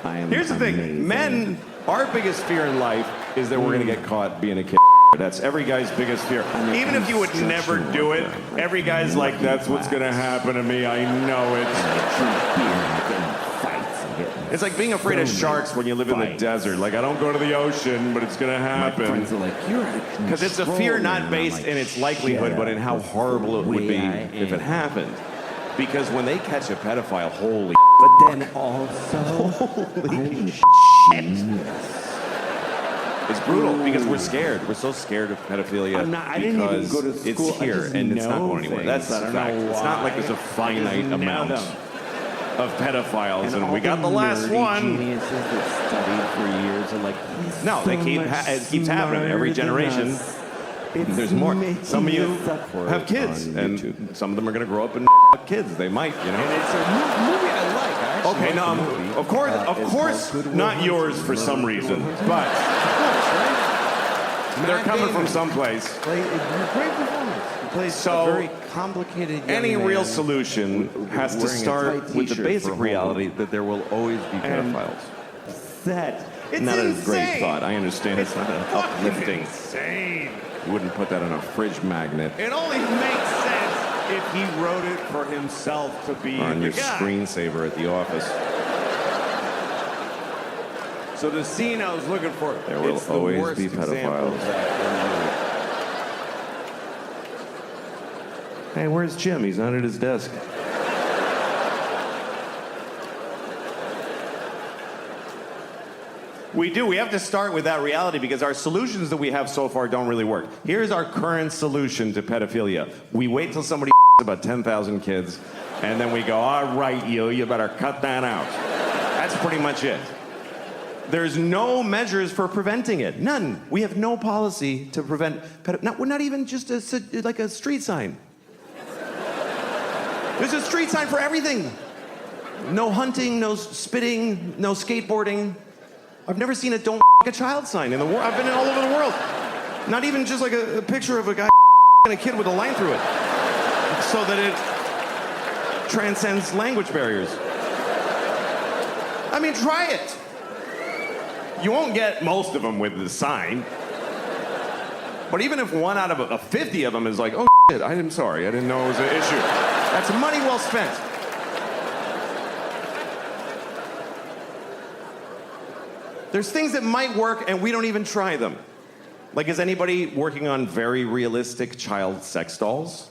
Here's the thing. Men, our biggest fear in life is that we're going to get caught being a kid. That's every guy's biggest fear. Even if you would never do it, every guy's like, that's what's going to happen to me. I know it. It's like being afraid of sharks when you live in the desert. Like, I don't go to the ocean, but it's going to happen. Because it's a fear not based in its likelihood, but in how horrible it would be if it happened. Because when they catch a pedophile, holy But then also, holy shit. It's brutal because we're scared. We're so scared of pedophilia I didn't even go to because school. it's here and it's not going anywhere. That's a fact. It's not like there's a finite amount of pedophiles, and we got the last one. Geniuses that studied for years are like, no, they it keeps happening every generation. There's more. Some of you have kids, and some of them are going to grow up and kids. They might, you know. And it's a movie I like. Okay, no, of course, not yours for some reason, but they're coming from someplace. Great performance. He plays So, a very complicated young any man real solution has to wearing a start tight with the t-shirt basic for a reality that there will always be pedophiles. That It's not a great thought. I understand it's not an uplifting. Insane. You wouldn't put that on a fridge magnet It only makes sense if he wrote it for himself to be or on the your guy. screensaver at the office. So the scene I was looking for, There will it's the always worst be example pedophiles. of that in the movie. Hey, where's Jim? He's not at his desk. We have to start with that reality because our solutions that we have so far don't really work. Here's our current solution to pedophilia. We wait till somebody about 10,000 kids, and then we go, all right, you better cut that out. That's pretty much it. There's no measures for preventing it. None. We have no policy to prevent we're not even just like a street sign. There's a street sign for everything. No hunting, no spitting, no skateboarding. I've never seen a don't a child sign in the world. I've been all over the world. Not even just like a picture of a guy and a kid with a line through it. So that it transcends language barriers. I mean, try it. You won't get most of them with the sign. But even if one out of 50 of them is like, oh shit, I'm sorry, I didn't know it was an issue. That's money well spent. There's things that might work and we don't even try them. Like, is anybody working on very realistic child sex dolls?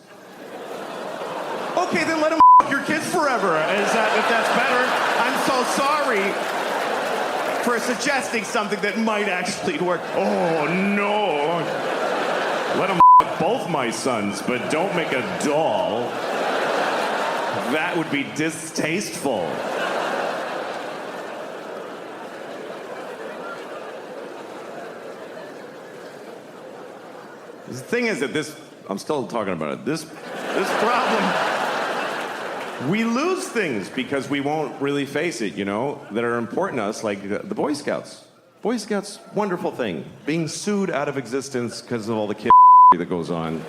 Okay, then let them your kids forever. If that's better, I'm so sorry for suggesting something that might actually work. Oh no. Let them both my sons, but don't make a doll. That would be distasteful. The thing is that I'm still talking about it. This problem, we lose things because we won't really face it, you know, that are important to us, like the Boy Scouts. Boy Scouts, wonderful thing. Being sued out of existence because of all the kid that goes on.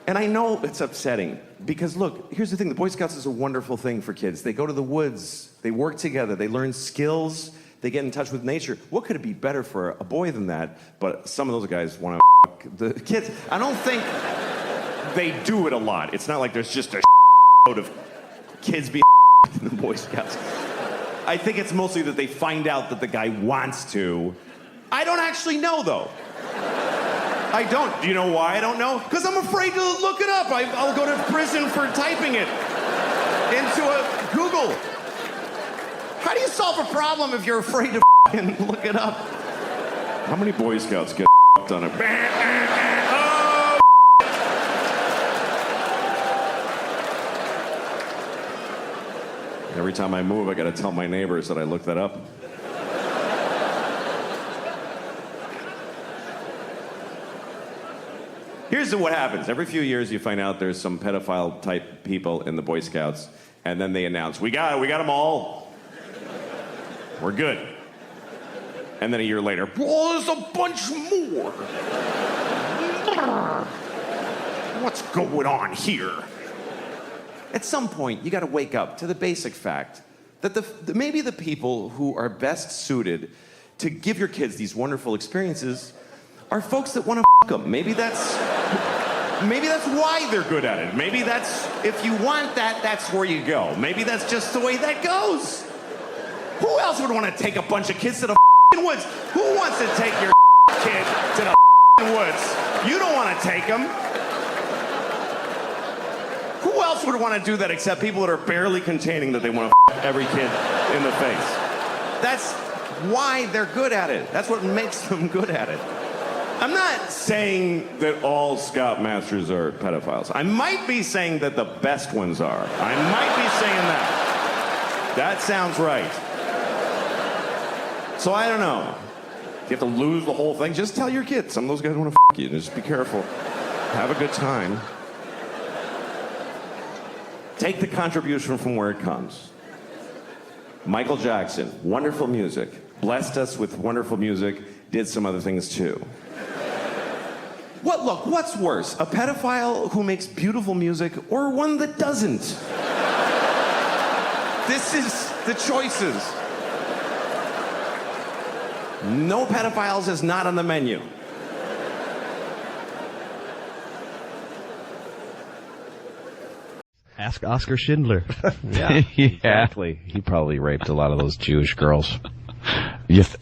And I know it's upsetting because, look, here's the thing. The Boy Scouts is a wonderful thing for kids. They go to the woods. They work together. They learn skills. They get in touch with nature. What could it be better for a boy than that? But some of those guys want to fuck the kids. I don't think they do it a lot. It's not like there's just a load of kids being in the Boy Scouts. I think it's mostly that they find out that the guy wants to. I don't actually know, though. I don't. Do you know why I don't know? Because I'm afraid to look it up. I'll go to prison for typing it into a Google. How do you solve a problem if you're afraid to look it up? How many Boy Scouts get on it? Oh! Every time I move, I gotta tell my neighbors that I looked that up. Here's what happens. Every few years, you find out there's some pedophile-type people in the Boy Scouts, and then they announce, we got them all. We're good. And then a year later, oh, there's a bunch more. What's going on here? At some point, you gotta wake up to the basic fact that maybe the people who are best suited to give your kids these wonderful experiences are folks that want to f them. Maybe that's why they're good at it. Maybe that's, if you want that, that's where you go. Maybe that's just the way that goes. Who else would want to take a bunch of kids to the woods? Who wants to take your kid to the woods? You don't want to take them. Who else would want to do that except people that are barely containing that they want to every kid in the face? That's why they're good at it. That's what makes them good at it. I'm not saying that all scoutmasters are pedophiles. I might be saying that the best ones are. I might be saying that. That sounds right. So I don't know. You have to lose the whole thing. Just tell your kids. Some of those guys want to you. Just be careful. Have a good time. Take the contribution from where it comes. Michael Jackson, wonderful music. Blessed us with wonderful music. Did some other things too. What's worse? A pedophile who makes beautiful music or one that doesn't? This is the choices. No pedophiles is not on the menu. Ask Oscar Schindler. Yeah, exactly. He probably raped a lot of those Jewish girls.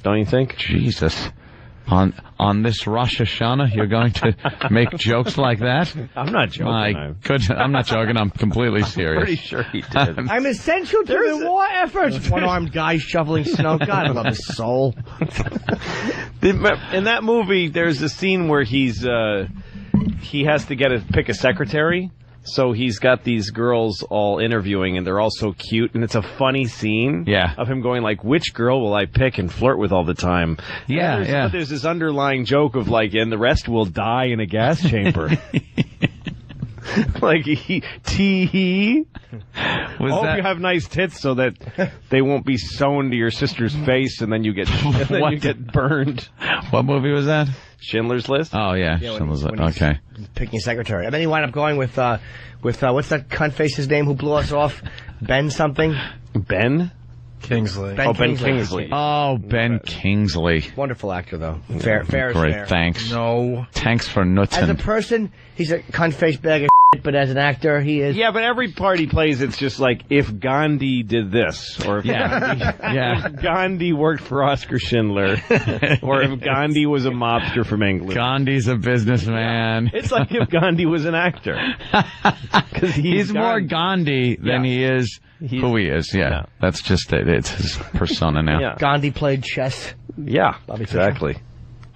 Don't you think? Jesus. On this Rosh Hashanah, you're going to make jokes like that? I'm not joking. My goodness, I'm not joking. I'm completely serious. Pretty sure he did. I'm essential to the war efforts. One-armed guy shoveling snow. God, I love his soul. In that movie, there's a scene where he has to pick a secretary. So he's got these girls all interviewing, and they're all so cute, and it's a funny scene of him going like, which girl will I pick and flirt with all the time? But there's this underlying joke of like, and the rest will die in a gas chamber. Like, hope you have nice tits so that they won't be sewn to your sister's face, and then you get burned. What movie was that? Schindler's List. Oh, yeah. Schindler's List. Okay. Picking a secretary. And then he wound up going with what's that cunt face's name who blew us off? Ben something? Ben? Kingsley. Ben Kingsley. Oh, Ben Kingsley. Wonderful actor, though. Fair is Great, fair. thanks. No. Thanks for nothing. As a person, he's a cunt face bag of shit, but as an actor, he is... Yeah, but every part he plays, it's just like, if Gandhi did this, or if, if Gandhi worked for Oscar Schindler, or if Gandhi was a mobster from England. Gandhi's a businessman. It's like if Gandhi was an actor. Because he's more Gandhi than he is who he is. Yeah, that's just it. It's his persona now. Yeah. Gandhi played chess. Yeah, exactly.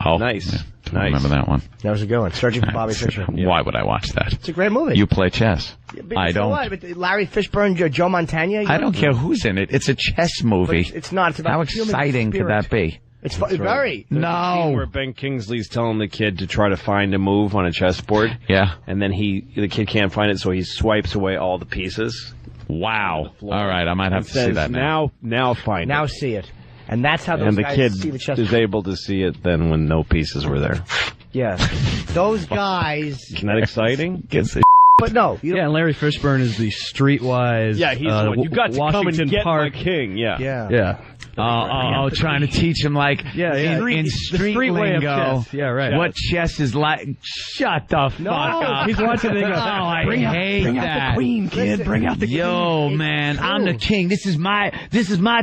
Oh, nice. Yeah. Nice. Remember that one. That was a good one. Searching for Bobby Fischer. Why would I watch that? It's a great movie. You play chess. I don't. What? But Larry Fishburne, Joe Montana. I don't care who's in it. It's a chess movie. It's not. It's about how exciting could that be? It's very. There's a scene where Ben Kingsley's telling the kid to try to find a move on a chessboard. Yeah. And then the kid can't find it, so he swipes away all the pieces. Wow. All right, I might have to see that now. Now find it. Now see it. And that's how those guys see the chess. And the kid is able to see it then when no pieces were there. Yeah. Those guys. Isn't that exciting? But no. Yeah, Larry Fishburne is the streetwise. Yeah, he's the one. You got to Washington come and get Park. my king. Yeah. Yeah. Trying to teach him like in street lingo. Yeah, right. What chess is like. Shut the fuck up. He's watching it. I hate bring that. out the queen, kid. Bring out the queen. Yo, man, I'm the king. This is my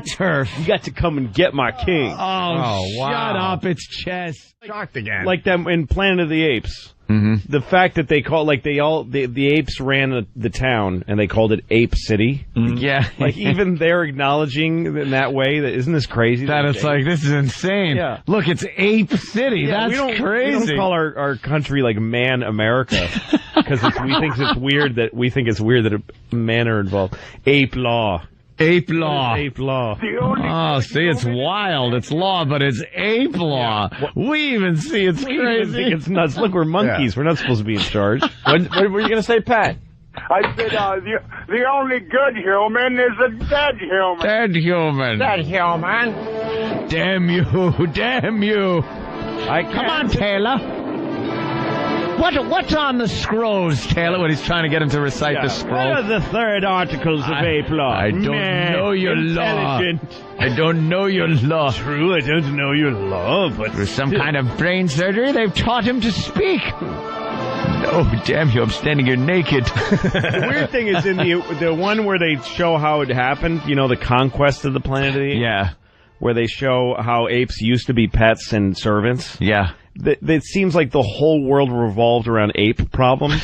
turf. You got to come and get my king. Oh, shut up. It's chess. Shocked again. Like them in Planet of the Apes. Mm-hmm. The fact that they call the apes ran the town and they called it Ape City. Mm-hmm. Yeah, like even they're acknowledging in that way that isn't this crazy? That it's like this is insane. Yeah. Look, it's Ape City. Yeah, that's crazy. We don't call our country like Man America because we think it's weird that men are involved. Ape Law. Ape law. Ape law. Oh, see, it's wild. It's law, but it's ape law. Yeah. We even see it's crazy. Even think it's nuts. Look, we're monkeys. Yeah. We're not supposed to be in charge. What were you going to say, Pat? I said the only good human is a dead human. Dead human. Dead human. Damn you. Damn you. Come on, Taylor. What's on the scrolls, Taylor, when he's trying to get him to recite the scroll? What are the third articles of ape law? I don't know your law. I don't know your law. True, I don't know your law, but Through some kind of brain surgery, they've taught him to speak. No, damn you, I'm standing here naked. The weird thing is in the one where they show how it happened, you know, the conquest of the planet of the apes? Yeah. Where they show how apes used to be pets and servants. Yeah. It seems like the whole world revolved around ape problems.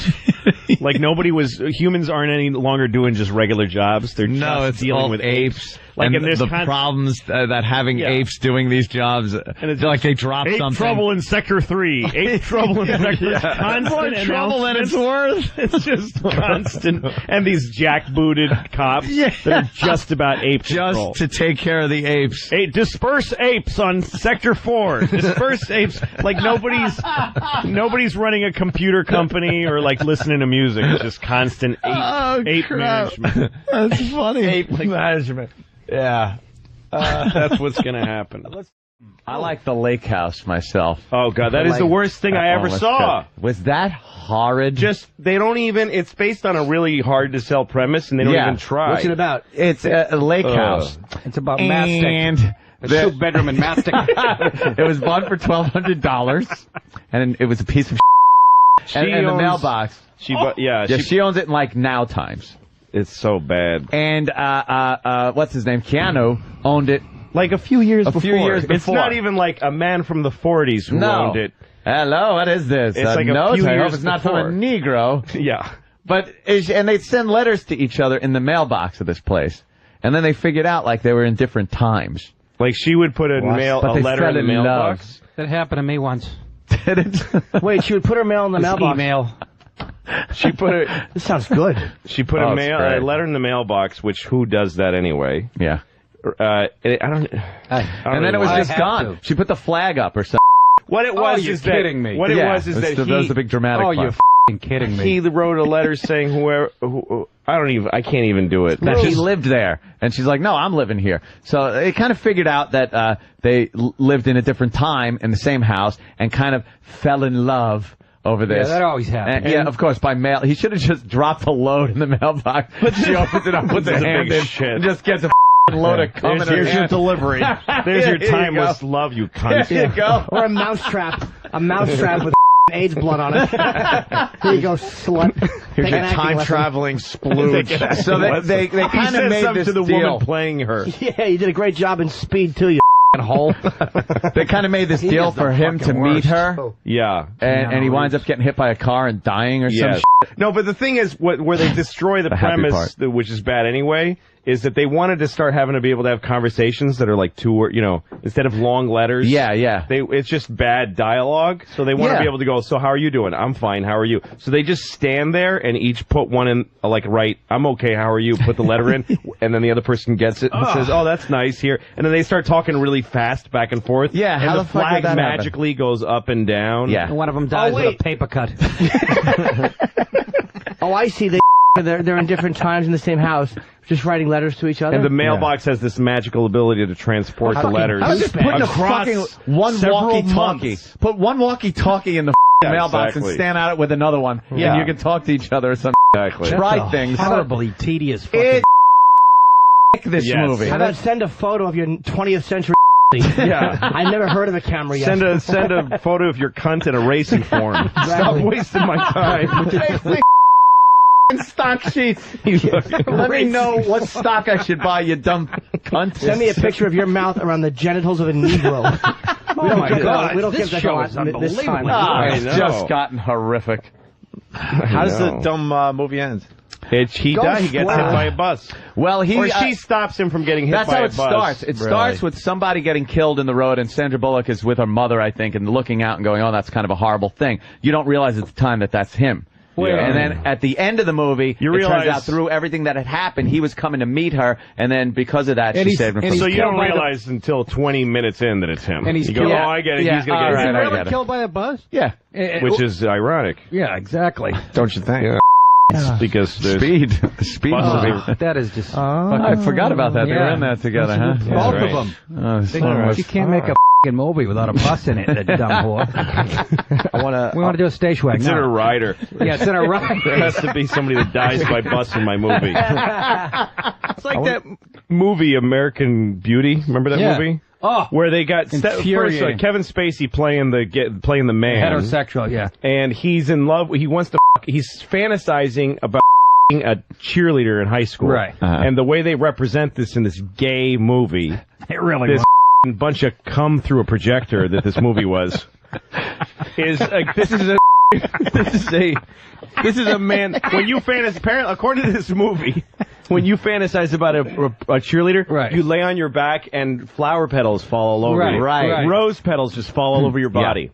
Like humans aren't any longer doing just regular jobs. They're just dealing with apes. Like and the problems that having apes doing these jobs, and it's like they drop ape something. Trouble in Sector 3. Ape trouble in Sector 3. Constant more trouble than it's worth. It's just constant. And these jackbooted cops that are just about ape control. To take care of the apes. Disperse apes on Sector 4. Disperse apes. Like nobody's running a computer company or like listening to music. It's just constant ape management. That's funny. Ape management. Yeah. That's what's going to happen. I like the lake house myself. Oh, God, that is the worst thing I ever saw. Was that horrid? They don't even, it's based on a really hard to sell premise, and they don't even try. What's it about? It's a lake house. It's about And a two-bedroom in mastic. It was bought for $1,200, and it was a piece of and the mailbox. She owns it in like Now Times. It's so bad. And what's his name? Keanu owned it like a few years before. It's not even like a man from the 40s who owned it. Hello, what is this? It's like a few I years hope it's not from a Negro. Yeah. But and they'd send letters to each other in the mailbox of this place, and then they figured out like they were in different times. Like she would put a letter in the mailbox. That happened to me once. Did it? Wait, she would put her mail in the mailbox. Email. She put it. This sounds good. She put a letter in the mailbox, which who does that anyway? Yeah. And then it was just gone. She put the flag up or something. What it was you're is kidding that me. what it was is that that was the big dramatic part. You're kidding me. He wrote a letter saying I can't even do it. That he lived there. And she's like, no, I'm living here. So they kind of figured out that they lived in a different time in the same house and kind of fell in love over this. Yeah, that always happens. And, yeah, of course, by mail. He should have just dropped a load in the mailbox. But she opens it up, puts her hand in, and just gets a load of cum in her Here's your hand. delivery. There's your timeless love, you cunt. Here you go. Or a mousetrap. A mousetrap with AIDS blood on it. Here you go, slut. Here's your time-traveling splooge. So they kind of made this to the deal. woman playing her. Yeah, you did a great job in Speed, too, you hole. They kind of made this deal for him to meet her. Yeah. And he winds up getting hit by a car and dying or some shit. No, but the thing is, where they destroy the premise, which is bad anyway, is that they wanted to start having to be able to have conversations that are like instead of long letters. Yeah. It's just bad dialogue. So they want to be able to go, so how are you doing? I'm fine. How are you? So they just stand there and each put one in, write, I'm okay. How are you? Put the letter in. And then the other person gets it and says, oh, that's nice here. And then they start talking really fast back and forth. Yeah. And the flag magically goes up and down. Yeah. And one of them dies with a paper cut. Oh, I see. They're in different times in the same house, just writing letters to each other. And the mailbox has this magical ability to transport the letters. I was just putting one walkie-talkie. Put one walkie-talkie in the mailbox and stand out it with another one. Yeah. And you can talk to each other or something. Exactly. Try things. Horribly tedious fucking this movie. How about send a photo of your 20th century Yeah. I never heard of a camera yet. Send a photo of your cunt in a racing form. Stop wasting my time. Stock sheets. Let me know what stock I should buy, you dumb cunt. Send me a picture of your mouth around the genitals of a Negro. We don't give that this time. It's just gotten horrific. How does the dumb movie end? He gets hit by a bus. Well, she stops him from getting hit by a bus. That's how it starts. It starts with somebody getting killed in the road, and Sandra Bullock is with her mother, I think, and looking out and going, oh, that's kind of a horrible thing. You don't realize at the time that that's him. Yeah. And then at the end of the movie, it turns out through everything that had happened, he was coming to meet her, and then because of that, she saved him from So you don't realize until 20 minutes in that it's him. And he's you go, oh, I get it. Yeah. He's going to get hit. Really killed by a bus? Yeah. Which is ironic. Yeah, exactly. Don't you think? Yeah. Because there's speed. That is just... I forgot about that. They were in that together, huh? Both of them. You can't make a movie without a bus in it, that dumb whore. I want to. We want to do a stage wag. It's in a rider. Yeah, it's in a rider. There has to be somebody that dies by bus in my movie. It's like that movie, American Beauty. Remember that movie? Oh, where they got first, Kevin Spacey playing the man, heterosexual, yeah, and he's in love. He wants to. He's fantasizing about a cheerleader in high school, right? And the way they represent this in this gay movie, it really this bunch of cum through a projector that this movie was is like this is a man when you fantasize. Apparently, according to this movie. When you fantasize about a cheerleader, right. You lay on your back and flower petals fall all over you. Right. Rose petals just fall all over your body. Yeah.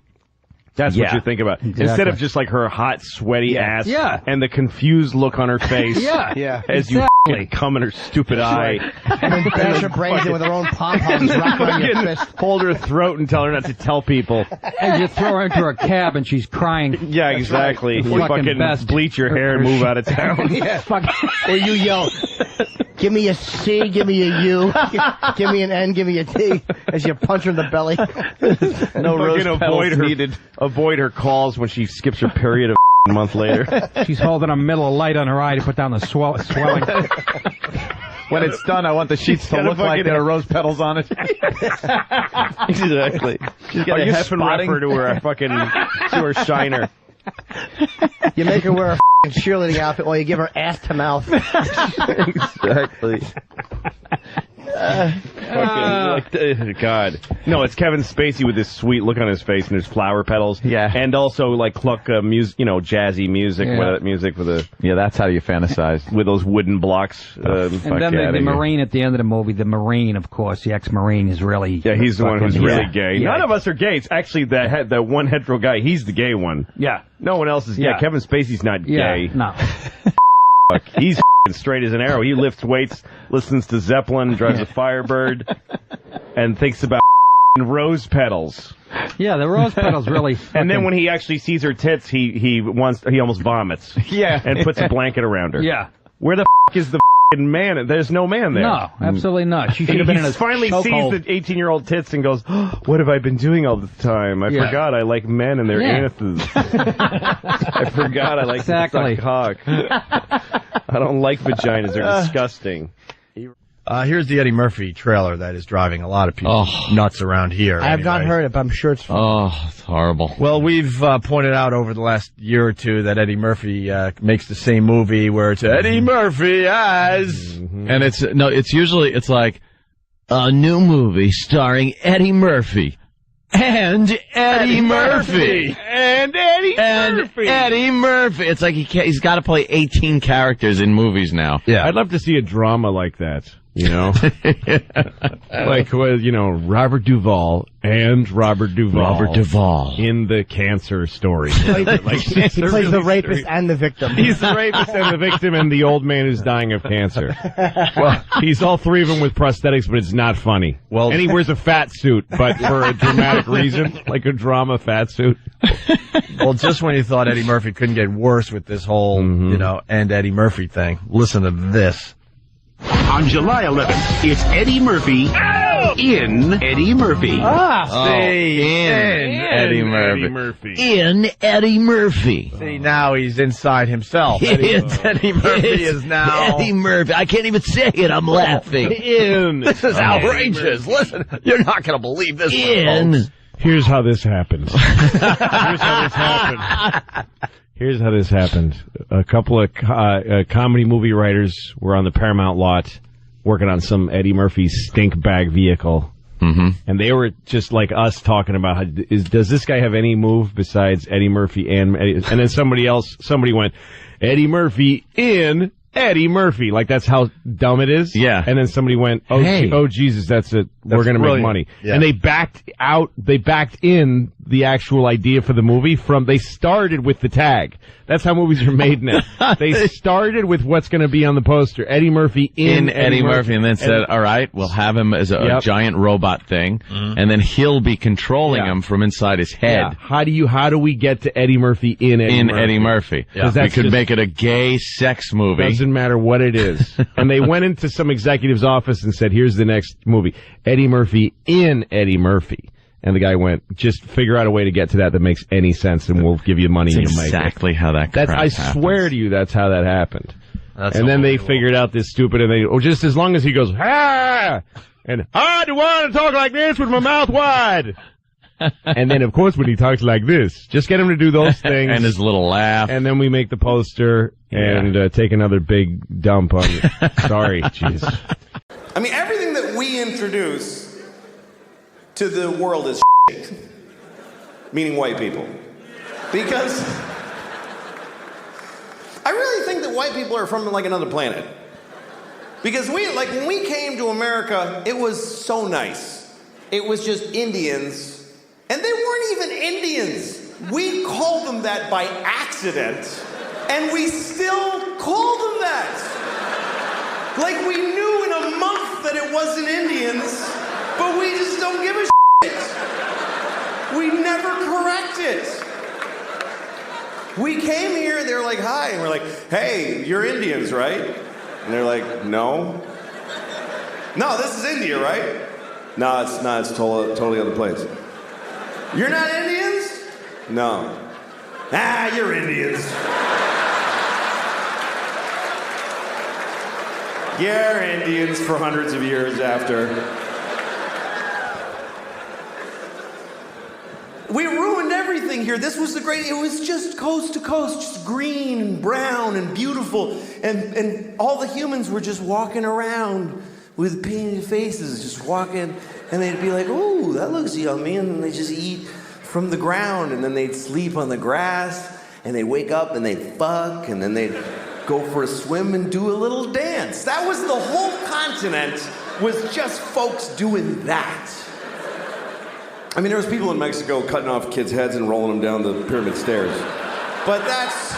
That's what you think about. Exactly. Instead of just like her hot, sweaty ass and the confused look on her face as you come in her stupid eye. And then bash her brains in with her own pom-poms wrapped around your fist. Hold her throat and tell her not to tell people. And you throw her into her cab and she's crying. Yeah, exactly. Right. Or fucking bleach your hair and move out of town. Or you yell, give me a C, give me a U, give me an N, give me a T, as you punch her in the belly. No rose petals needed. Avoid her calls when she skips her period a month later. She's holding a Miller Lite on her eye to put down the swelling. When it's done, I want the sheets to look like there are rose petals on it. Exactly. She's got a Heffen wrapper to her shiner. You make her wear a cheerleading outfit while you give her ass to mouth. Exactly. God. No, it's Kevin Spacey with this sweet look on his face and his flower petals. Yeah. And also like cluck music, jazzy music with a that's how you fantasize with those wooden blocks. And then the Marine at the end of the movie, the Marine, of course, the ex-Marine is really he's the one who's really gay. Yeah. None of us are gay. It's actually the one hetero guy. He's the gay one. Yeah. No one else is gay. Kevin Spacey's not gay. No. He's straight as an arrow. He lifts weights, listens to Zeppelin, drives a Firebird, and thinks about rose petals. Yeah, the rose petals really. And then when he actually sees her tits, he almost vomits. Yeah, and puts a blanket around her. Yeah. Where the is the man? There's no man there. No, absolutely not. She should have been in a finally sees the 18-year-old tits and goes, oh, "What have I been doing all this time? I forgot I like men and their anuses. I forgot I like to suck cock. I don't like vaginas. They're disgusting." Here's the Eddie Murphy trailer that is driving a lot of people nuts around here. I have not heard it, but I'm sure it's fun. Oh, it's horrible. Well, we've pointed out over the last year or two that Eddie Murphy makes the same movie where it's Eddie Murphy as... And it's usually like a new movie starring Eddie Murphy. And Eddie Murphy. And Eddie Murphy. Eddie Murphy. It's like he's got to play 18 characters in movies now. Yeah. I'd love to see a drama like that. Like Robert Duvall and Robert Duvall in the cancer story. He plays the rapist and the victim. He's the rapist and the victim and the old man who's dying of cancer. Well, he's all three of them with prosthetics, but it's not funny. Well, and he wears a fat suit, but for a dramatic reason, like a drama fat suit. Well, just when you thought Eddie Murphy couldn't get worse with this whole, and Eddie Murphy thing, listen to this. On July 11th, it's Eddie Murphy in Eddie Murphy. Eddie Murphy. In Eddie Murphy. See, now he's inside himself. Eddie Murphy is now... Eddie Murphy. I can't even say it. I'm laughing. This is outrageous. Listen, you're not going to believe this. Here's how this happens. Here's how this happened. A couple of comedy movie writers were on the Paramount lot working on some Eddie Murphy stink bag vehicle. Mm-hmm. And they were just like us talking about, does this guy have any move besides Eddie Murphy and Eddie? And then somebody went, Eddie Murphy in Eddie Murphy. Like, that's how dumb it is. Yeah. And then somebody went, oh Jesus, that's it. We're going to make money. Yeah. And they backed in the actual idea for the movie they started with the tag. That's how movies are made now. They started with what's going to be on the poster. Eddie Murphy in Eddie Murphy. And then said, all right, we'll have him as a giant robot thing. And then he'll be controlling him from inside his head. Yeah. How do we get to Eddie Murphy in Eddie Murphy? Yeah. We could make it a gay sex movie. Doesn't matter what it is. And they went into some executive's office and said, here's the next movie. Eddie Murphy in Eddie Murphy. And the guy went, just figure out a way to get to that makes any sense, and we'll give you money and you'll make it. Exactly how that crap I happens. swear to you, that's how that happened. That's and then they figured out this stupid, and they, just as long as he goes, ah, and I do want to talk like this with my mouth wide. And then, of course, when he talks like this, just get him to do those things. And his little laugh. And then we make the poster and take another big dump on it. Sorry, jeez. I mean, everything that we introduce to the world is shit. Meaning white people. Because I really think that white people are from like another planet. Because when we came to America, it was so nice. It was just Indians. And they weren't even Indians. We called them that by accident. And we still call them that. Like we knew in a month that it wasn't Indians, but we just don't give a shit. We never correct it. We came here, they're like, hi, and we're like, hey, you're Indians, right? And they're like, no. No, this is India, right? No, it's not, it's totally other place. You're not Indians? No. Ah, you're Indians. You're Indians for hundreds of years after. We ruined everything here. This was it was just coast to coast, just green and brown and beautiful. And all the humans were just walking around with painted faces, just walking. And they'd be like, ooh, that looks yummy. And then they just eat from the ground. And then they'd sleep on the grass. And they'd wake up and they'd fuck. And then they'd go for a swim and do a little dance. That was the whole continent, was just folks doing that. I mean, there was people in Mexico cutting off kids' heads and rolling them down the pyramid stairs. But that's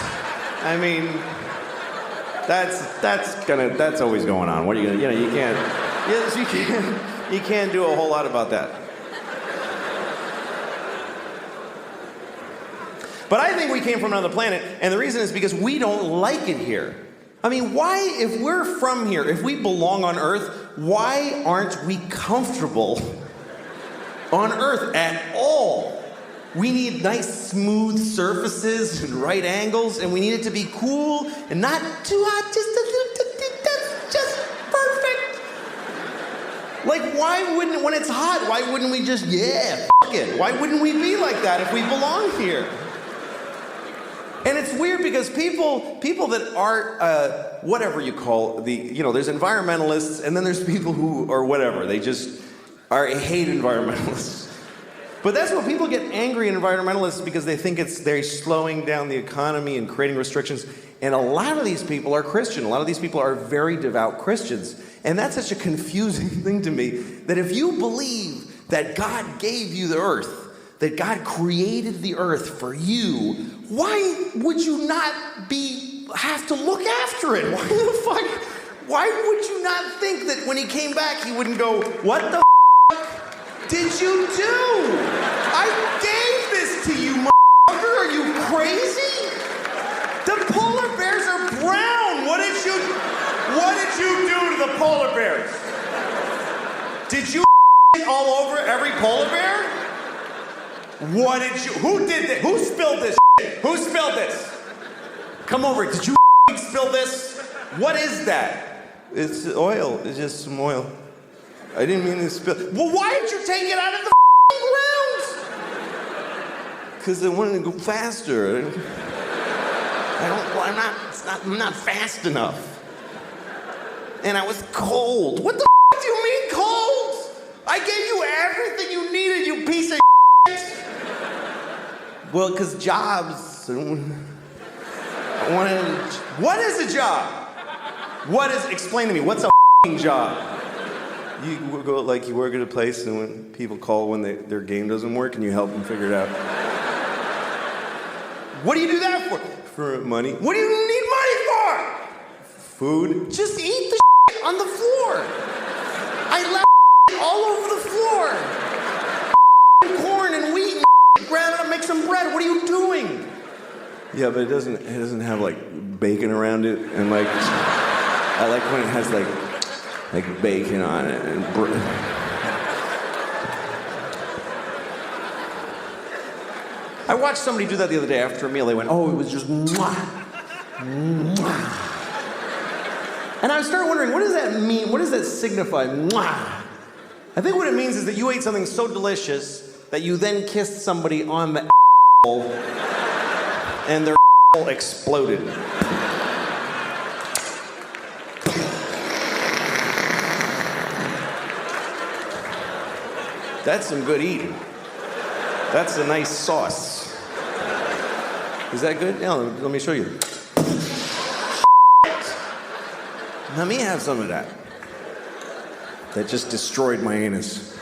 always going on. What are you gonna, you can't do a whole lot about that. But I think we came from another planet, and the reason is because we don't like it here. I mean, why, if we're from here, if we belong on Earth, why aren't we comfortable on Earth at all? We need nice, smooth surfaces and right angles, and we need it to be cool and not too hot, just a little, that's just perfect. Like, why wouldn't, when it's hot, why wouldn't we just, fuck it? Why wouldn't we be like that if we belong here? And it's weird because people that are, whatever you call there's environmentalists, and then there's people who are whatever, they just hate environmentalists. But that's what people get angry at environmentalists, because they think they're slowing down the economy and creating restrictions. And a lot of these people are Christian. A lot of these people are very devout Christians. And that's such a confusing thing to me, that if you believe that God gave you the earth, that God created the earth for you, why would you not have to look after it? Why would you not think that when he came back, he wouldn't go, what the did you do? I gave this to you, motherfucker. Are you crazy? The polar bears are brown. What did you do to the polar bears? Did you all over every polar bear? Who did this? Who spilled this shit? Who spilled this? Come over. Did you spill this? What is that? It's oil. It's just some oil. I didn't mean to spill. Well, why did you take it out of the ground? Because I wanted to go faster. I'm not fast enough. And I was cold. What the do you mean cold? I gave you everything you needed, you piece of shit. Well, because jobs. What is a job? Explain to me, what's a job? You work at a place, and when people call when their game doesn't work, and you help them figure it out. What do you do that for? For money. What do you need money for? Food. Just eat the shit on the floor. I left all over the floor. Corn and wheat and ground it up, make some bread. What are you doing? Yeah, but it doesn't have like bacon around it, and like I like when it has like bacon on it and I watched somebody do that the other day after a meal. They went, oh, it was just mwah, mwah. And I started wondering, what does that mean? What does that signify? Mwah. I think what it means is that you ate something so delicious that you then kissed somebody on the and their exploded. That's some good eating. That's a nice sauce. Is that good? Yeah, let me show you. Let me have some of that. That just destroyed my anus.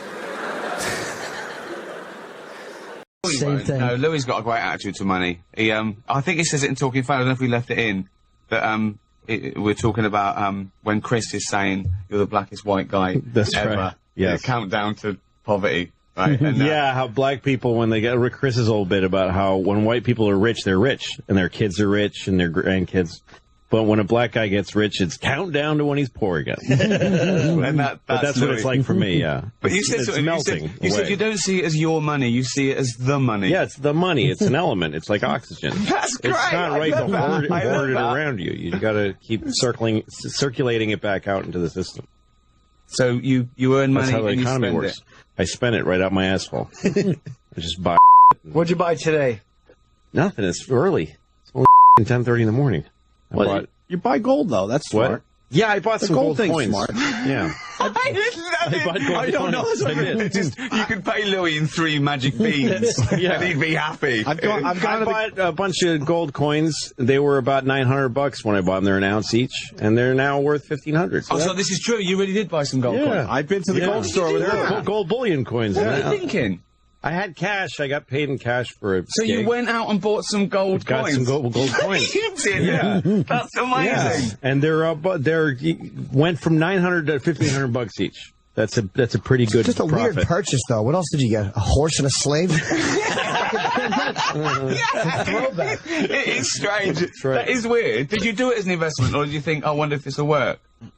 Same thing. No, Louis got a great attitude to money. He, I think he says it in Talking Phone. I don't know if we left it in, that we're talking about when Chris is saying you're the blackest white guy That's ever. right. Yes. Countdown to poverty. Right? And, yeah, how black people, when they get Chris's old bit about how when white people are rich, they're rich, and their kids are rich, and their grandkids. But when a black guy gets rich, it's countdown to when he's poor again. And but that's what it's like for me, yeah. But you said it's melting. You said you don't see it as your money, you see it as the money. Yeah, it's the money. It's an element. It's like oxygen. That's great. It's not right to hoard it that. around you. You got to keep circulating it back out into the system. So you earn money That's how the and you economy spend works. it. I spend it right out my asshole. I just buy. What'd you buy today? Nothing. It's early. It's only 10:30 in the morning. You buy gold though. That's smart. What? Yeah, I bought some gold thing's coins. Smart. Yeah. I bought gold I don't know. coins. You could pay Louis in 3 magic beans, and he'd be happy. I bought a bunch of gold coins. They were about $900 when I bought them. They're an ounce each, and they're now worth $1,500. So this is true. You really did buy some gold coins. I've been to the gold store with gold bullion coins. What are you thinking? I had cash. I got paid in cash for a So gig. you went out and bought some gold Got coins? some gold coins. You did, yeah. That's amazing. Yeah. And they're went from $900 to $1,500 each. That's a pretty good. Just a profit. weird purchase, though. What else did you get? A horse and a slave? It is strange. Right. That is weird. Did you do it as an investment, or did you think, I wonder if this will work? What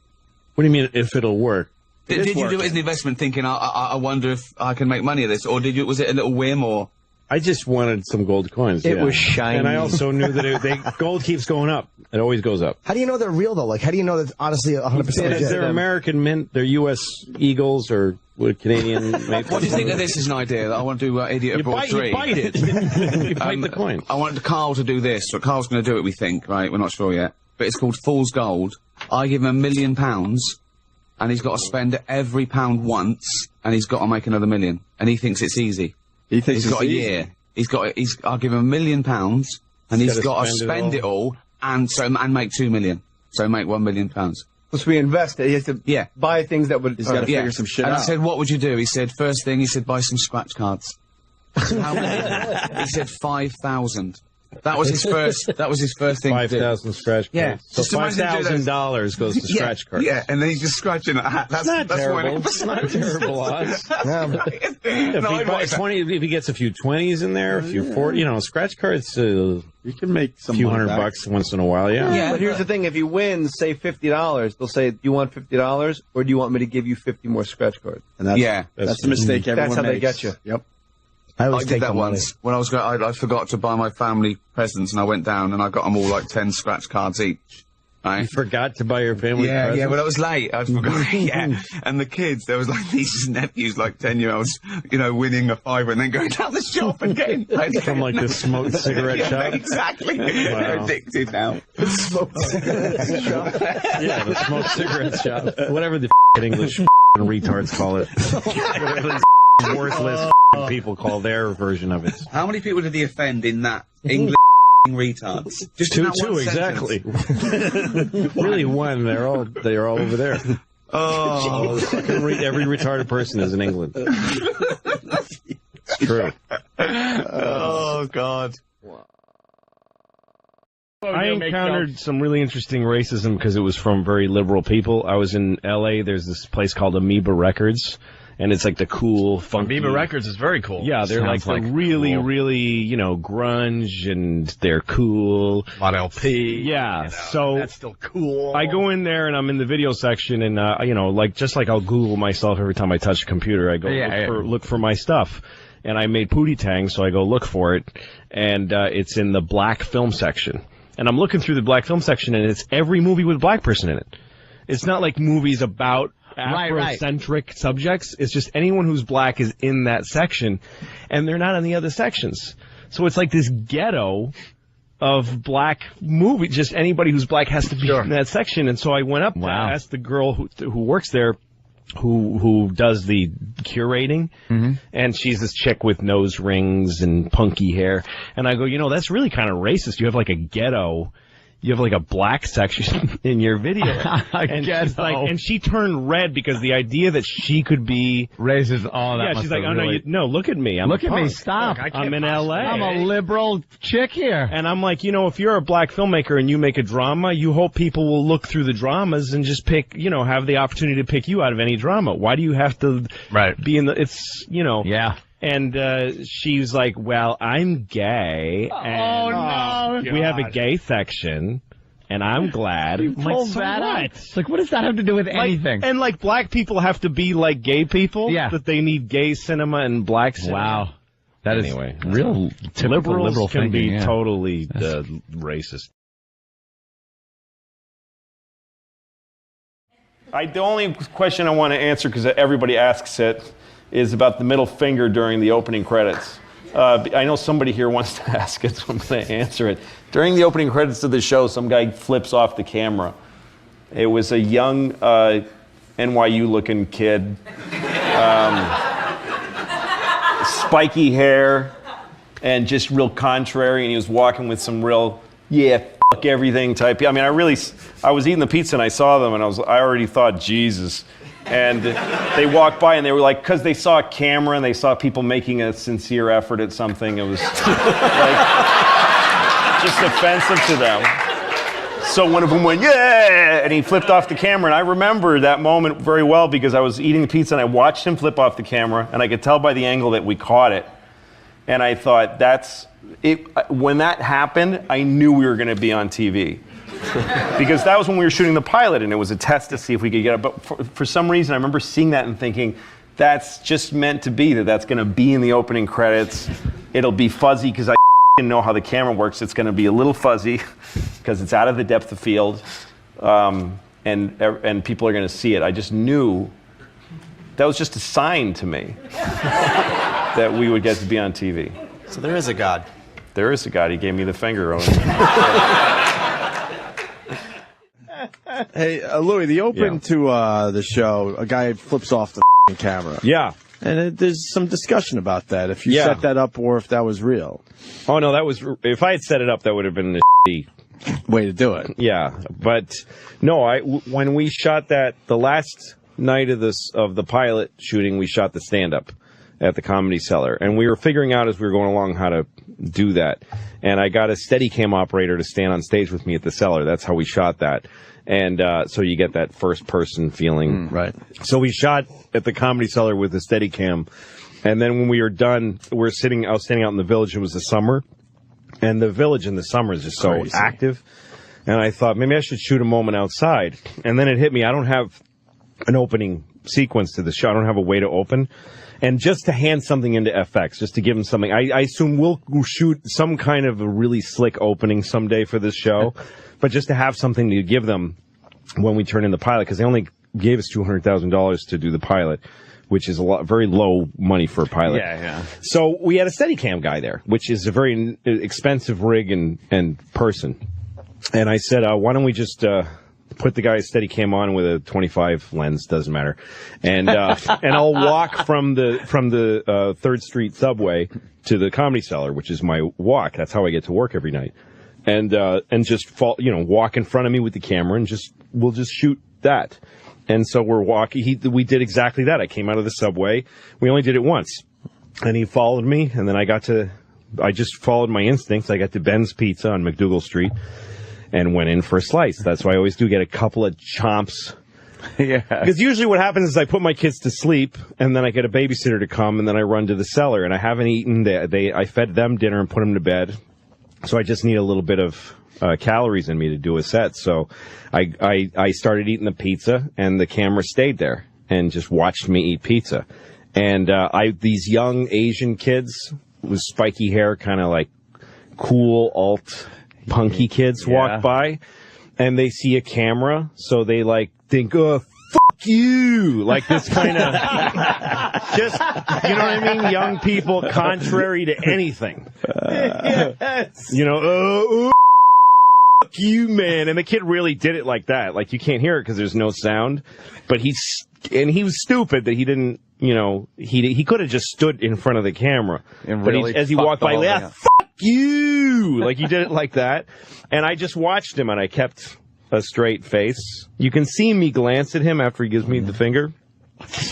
do you mean if it'll work? Did you do it as an investment, thinking, I wonder if I can make money of this, or was it a little whim, or? I just wanted some gold coins. It was shiny. And I also knew that gold keeps going up. It always goes up. How do you know they're real, though? Like, how do you know that's honestly 100% legit? They're American mint. They're U.S. Eagles or Canadian. What do you think of this as an idea that I want to do Idiot Abroad 3? You bite it. You bite the coin. I want Carl to do this, but Carl's going to do it, we think, right? We're not sure yet. But it's called Fool's Gold. I give him £1 million, and he's got to spend every pound once, and he's got to make another $1 million. And he thinks it's easy. He thinks he's got a year. I'll give him £1 million, and he's got to spend it all and make $2 million. So make £1 million. Plus we invest it. He has to buy things that would. He's got to figure some shit out. And I said, what would you do? He said, first thing, buy some scratch cards. How many? He said 5,000. That was his first. That was his first thing. 5,000 scratch cards. Yeah. So $5,000 goes to scratch cards. Yeah, and then he's just scratching a hat. That's not terrible. It's not terrible odds. If he gets a few 20s in there, a few 40, scratch cards. You can make some few $100 once in a while. Yeah. But here's the thing: if you win, say $50, they'll say, "Do you want $50, or do you want me to give you 50 more scratch cards?" And that's the mistake everyone makes. That's how they get you. Yep. I did that once. When I was going, I forgot to buy my family presents, and I went down and I got them all like 10 scratch cards each. Right? You forgot to buy your family presents? Yeah, but I was late. I forgot. Yeah. And the kids, there was like nieces and nephews, like 10-year-olds, winning a $5 and then going down the shop and getting from like the smoked cigarette shop. Exactly. Wow. They're addicted now. The smoked cigarette shop. Yeah, the smoked cigarette shop. Whatever the English retards call it. Whatever these worthless people call their version of it. How many people did he offend in that English retards? Just two exactly. Really one. They're all over there. Oh, every retarded person is in England. It's true. Oh God. I encountered some really interesting racism because it was from very liberal people. I was in L.A. There's this place called Amoeba Records. And it's like the cool, funky... Amoeba Records is very cool. Yeah, they're like really, really, grunge, and they're cool. A lot of LP. Yeah, so... That's still cool. I go in there, and I'm in the video section, and, just like I'll Google myself every time I touch a computer, I go look for my stuff. and I made Pootie Tang, so I go look for it, and it's in the black film section. And I'm looking through the black film section, and it's every movie with a black person in it. It's not like movies about Afrocentric subjects. It's just anyone who's black is in that section, and they're not in the other sections. So it's like this ghetto of black movie. Just anybody who's black has to be in that section. And so I went up, asked the girl who works there, who does the curating, and she's this chick with nose rings and punky hair. And I go, that's really kind of racist. You have like a ghetto. You have like a black section in your video. And she's like, and she turned red because the idea that she could be raises all that. Yeah, she's like, oh no, look at me. Look at me, stop. I'm in LA. I'm a liberal chick here. And I'm like, if you're a black filmmaker and you make a drama, you hope people will look through the dramas and just pick, have the opportunity to pick you out of any drama. Why do you have to be in the, Yeah. And she's like, well, I'm gay. And we have a gay section, and I'm glad. You pulled that out. Like, what does that have to do with anything? And like, black people have to be like gay people? Yeah. That they need gay cinema and black cinema? Wow. That is real typical liberal can thinking, be totally racist. The only question I want to answer, because everybody asks it, is about the middle finger during the opening credits. I know somebody here wants to ask it, so I'm going to answer it. During the opening credits of the show, some guy flips off the camera. It was a young NYU-looking kid, spiky hair, and just real contrary, and he was walking with some real, fuck everything type. I mean, I was eating the pizza and I saw them, and I already thought, Jesus. And they walked by and they were like, because they saw a camera and they saw people making a sincere effort at something, it was like just offensive to them. So one of them went, yeah, and he flipped off the camera. And I remember that moment very well because I was eating the pizza and I watched him flip off the camera, and I could tell by the angle that we caught it. And I thought, that's it. When that happened, I knew we were going to be on TV. Because that was when we were shooting the pilot, and it was a test to see if we could get it. But for some reason, I remember seeing that and thinking, that's just meant to be, that's going to be in the opening credits. It'll be fuzzy because I know how the camera works. It's going to be a little fuzzy because it's out of the depth of field, and people are going to see it. I just knew that was just a sign to me that we would get to be on TV. So there is a God. There is a God. He gave me the finger. Hey, Louis, the open to the show, a guy flips off the camera. Yeah. And there's some discussion about that, if you set that up or if that was real. Oh, no, if I had set it up, that would have been the way to do it. Yeah, but no, when we shot that, the last night of the pilot shooting, we shot the stand-up at the Comedy Cellar, and we were figuring out as we were going along how to do that. And I got a Steadicam operator to stand on stage with me at the Cellar. That's how we shot that. And so you get that first-person feeling. Right. So we shot at the Comedy Cellar with the Steadicam, and then when we were done, I was standing out in the Village. It was the summer, and the Village in the summer is just so active. And I thought, maybe I should shoot a moment outside. And then it hit me, I don't have an opening sequence to the show. I don't have a way to open. And just to hand something into FX, just to give them something. I assume we'll shoot some kind of a really slick opening someday for this show. But just to have something to give them when we turn in the pilot, because they only gave us $200,000 to do the pilot, which is very low money for a pilot. Yeah. So we had a Steadicam guy there, which is a very expensive rig and person. And I said, why don't we just put the guy's Steadicam on with a 25 lens, doesn't matter, and I'll walk from the 3rd Street subway to the Comedy Cellar, which is my walk. That's how I get to work every night. And just walk in front of me with the camera, and we'll just shoot that. And so we're walking. We did exactly that. I came out of the subway. We only did it once, and he followed me. And then I just followed my instincts. I got to Ben's Pizza on McDougal Street, and went in for a slice. That's why I always do get a couple of chomps. Yeah. Because usually what happens is I put my kids to sleep, and then I get a babysitter to come, and then I run to the cellar, and I haven't eaten. I fed them dinner and put them to bed. So I just need a little bit of calories in me to do a set. So I started eating the pizza, and the camera stayed there and just watched me eat pizza. And these young Asian kids with spiky hair, kind of like cool alt punky kids walk by, and they see a camera, so they like think, "Oh, fuck you!" Like this kind of just, you know what I mean? Young people, contrary to anything. You know, oh, fuck you, man. And the kid really did it like that. Like you can't hear it because there's no sound, but he was stupid that he didn't. You know, he could have just stood in front of the camera, and but as he walked by, fuck you! Like he did it like that, and I just watched him, and I kept a straight face. You can see me glance at him after he gives me the finger,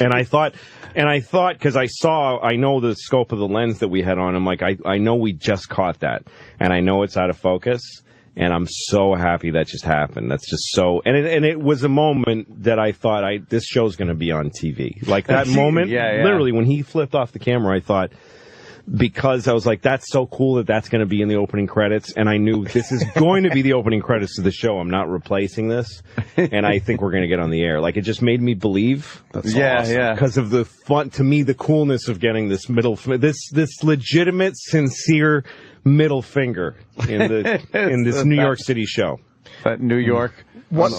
and I thought, because I know the scope of the lens that we had on him. Like I know we just caught that, and I know it's out of focus. And I'm so happy that just happened. That's just so, and it was a moment that I thought this show's going to be on TV. Like that moment, literally when he flipped off the camera, I thought, because I was like, that's so cool that that's going to be in the opening credits. And I knew this is going to be the opening credits to the show. I'm not replacing this. And I think we're going to get on the air. Like it just made me believe. That's awesome. Because of the fun, to me, the coolness of getting this this legitimate, sincere middle finger in this New York City show. But New York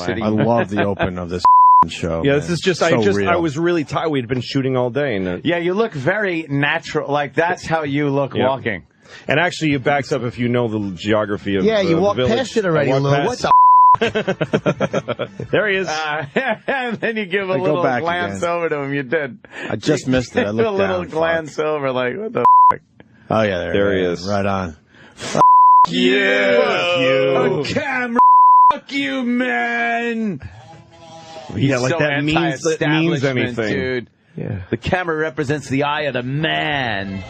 City. I love the open of this show. Yeah, man. this is just real. I was really tired. We'd been shooting all day, and yeah, you look very natural. Like that's how you look walking. And actually, it backs up if you know the geography of you walked the village. past it already, Lou. What the? There he is. And then you give a little glance over to him. You did. I just missed it. I looked a little glance over, like what the. Oh yeah, there he is. Right on. Fuck you! You. Camera. Fuck you, man. Yeah, like so that means anything, dude. Yeah. The camera represents the eye of the man.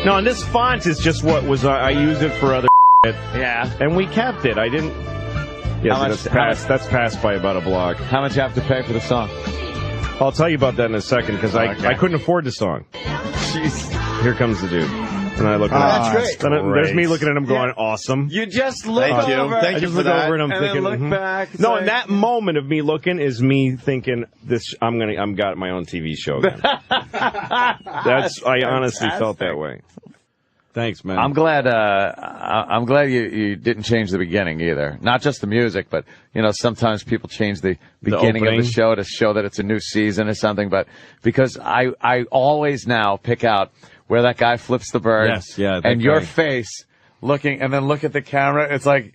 No, and this font is just what was. I use it for other. Yeah, and we kept it. I didn't. Yeah, that's passed by about a block. How much you have to pay for the song? I'll tell you about that in a second because I couldn't afford the song. Jeez. Here comes the dude. And I look at him. That's great. And there's me looking at him going, awesome. You just look over. Thank you for that. Over and I'm thinking, then look back. No, and that moment of me looking is me thinking, I'm got my own TV show again. I honestly felt that way. Thanks, man. I'm glad you didn't change the beginning either. Not just the music, but sometimes people change the beginning of the show to show that it's a new season or something. But because I always now pick out where that guy flips the bird. Yes, yeah. And your face looking, and then look at the camera. It's like,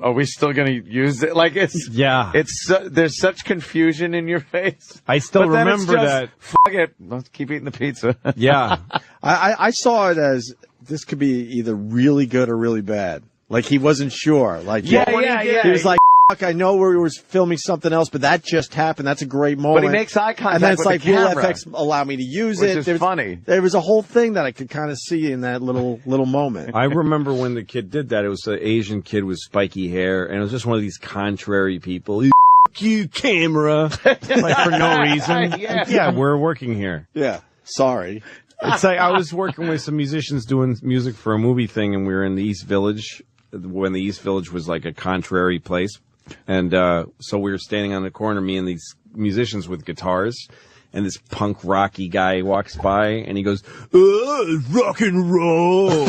are we still going to use it? Like there's such confusion in your face. I still remember that. Fuck it. Let's keep eating the pizza. Yeah. I saw it as this could be either really good or really bad. Like he wasn't sure. Like yeah. He was like, "Fuck, I know we were filming something else, but that just happened. That's a great moment." But he makes eye contact and then it's with like, the camera. will FX allow me to use Which it? is funny. There was a whole thing that I could kind of see in that little moment. I remember when the kid did that. It was an Asian kid with spiky hair, and it was just one of these contrary people. Fuck you, camera. Like for no reason. Yeah, we're working here. Yeah, sorry. It's like I was working with some musicians doing music for a movie thing, and we were in the East Village when the East Village was like a contrary place. And so we were standing on the corner, me and these musicians with guitars, and this punk rocky guy walks by, and he goes, rock and roll.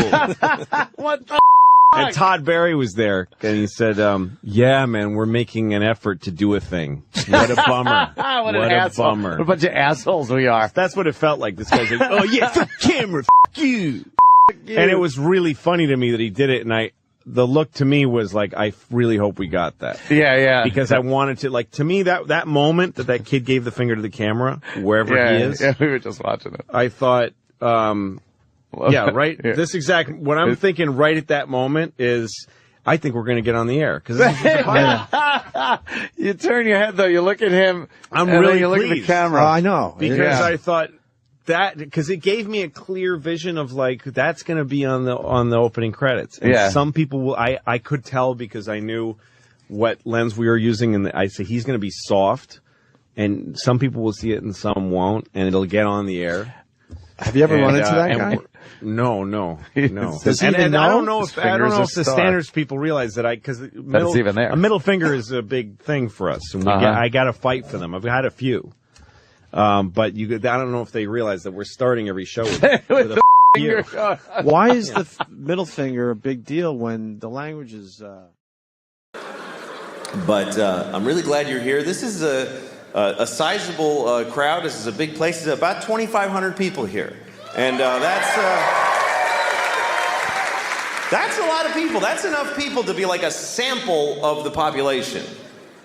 What the And Todd Barry was there, and he said, yeah, man, we're making an effort to do a thing. What a bummer. What a bummer. What a bunch of assholes we are. That's what it felt like. This guy's like, oh, yeah, fuck camera, fuck you. And it was really funny to me that he did it, and the look to me was like, I really hope we got that. Yeah. Because I wanted to, like, to me, that moment that kid gave the finger to the camera, wherever he is. Yeah, we were just watching it. I thought, yeah, right? Yeah. This exact, what I'm thinking right at that moment is, I think we're going to get on the air. Because you turn your head, though, you look at him, I'm really you look pleased. at the camera. I know. Because I thought, because it gave me a clear vision of like that's going to be on the opening credits. And some people will. I could tell because I knew what lens we were using, and I say he's going to be soft, and some people will see it and some won't, and it'll get on the air. Have you ever run into that guy? No. Does he even know? I don't know if the standards people realize that because it's even there. A middle finger is a big thing for us, and I got to fight for them. I've had a few. But I don't know if they realize that we're starting every show with a finger. Why is the middle finger a big deal when the language is... But I'm really glad you're here. This is a sizable crowd. This is a big place. There's about 2,500 people here. And that's a lot of people. That's enough people to be like a sample of the population.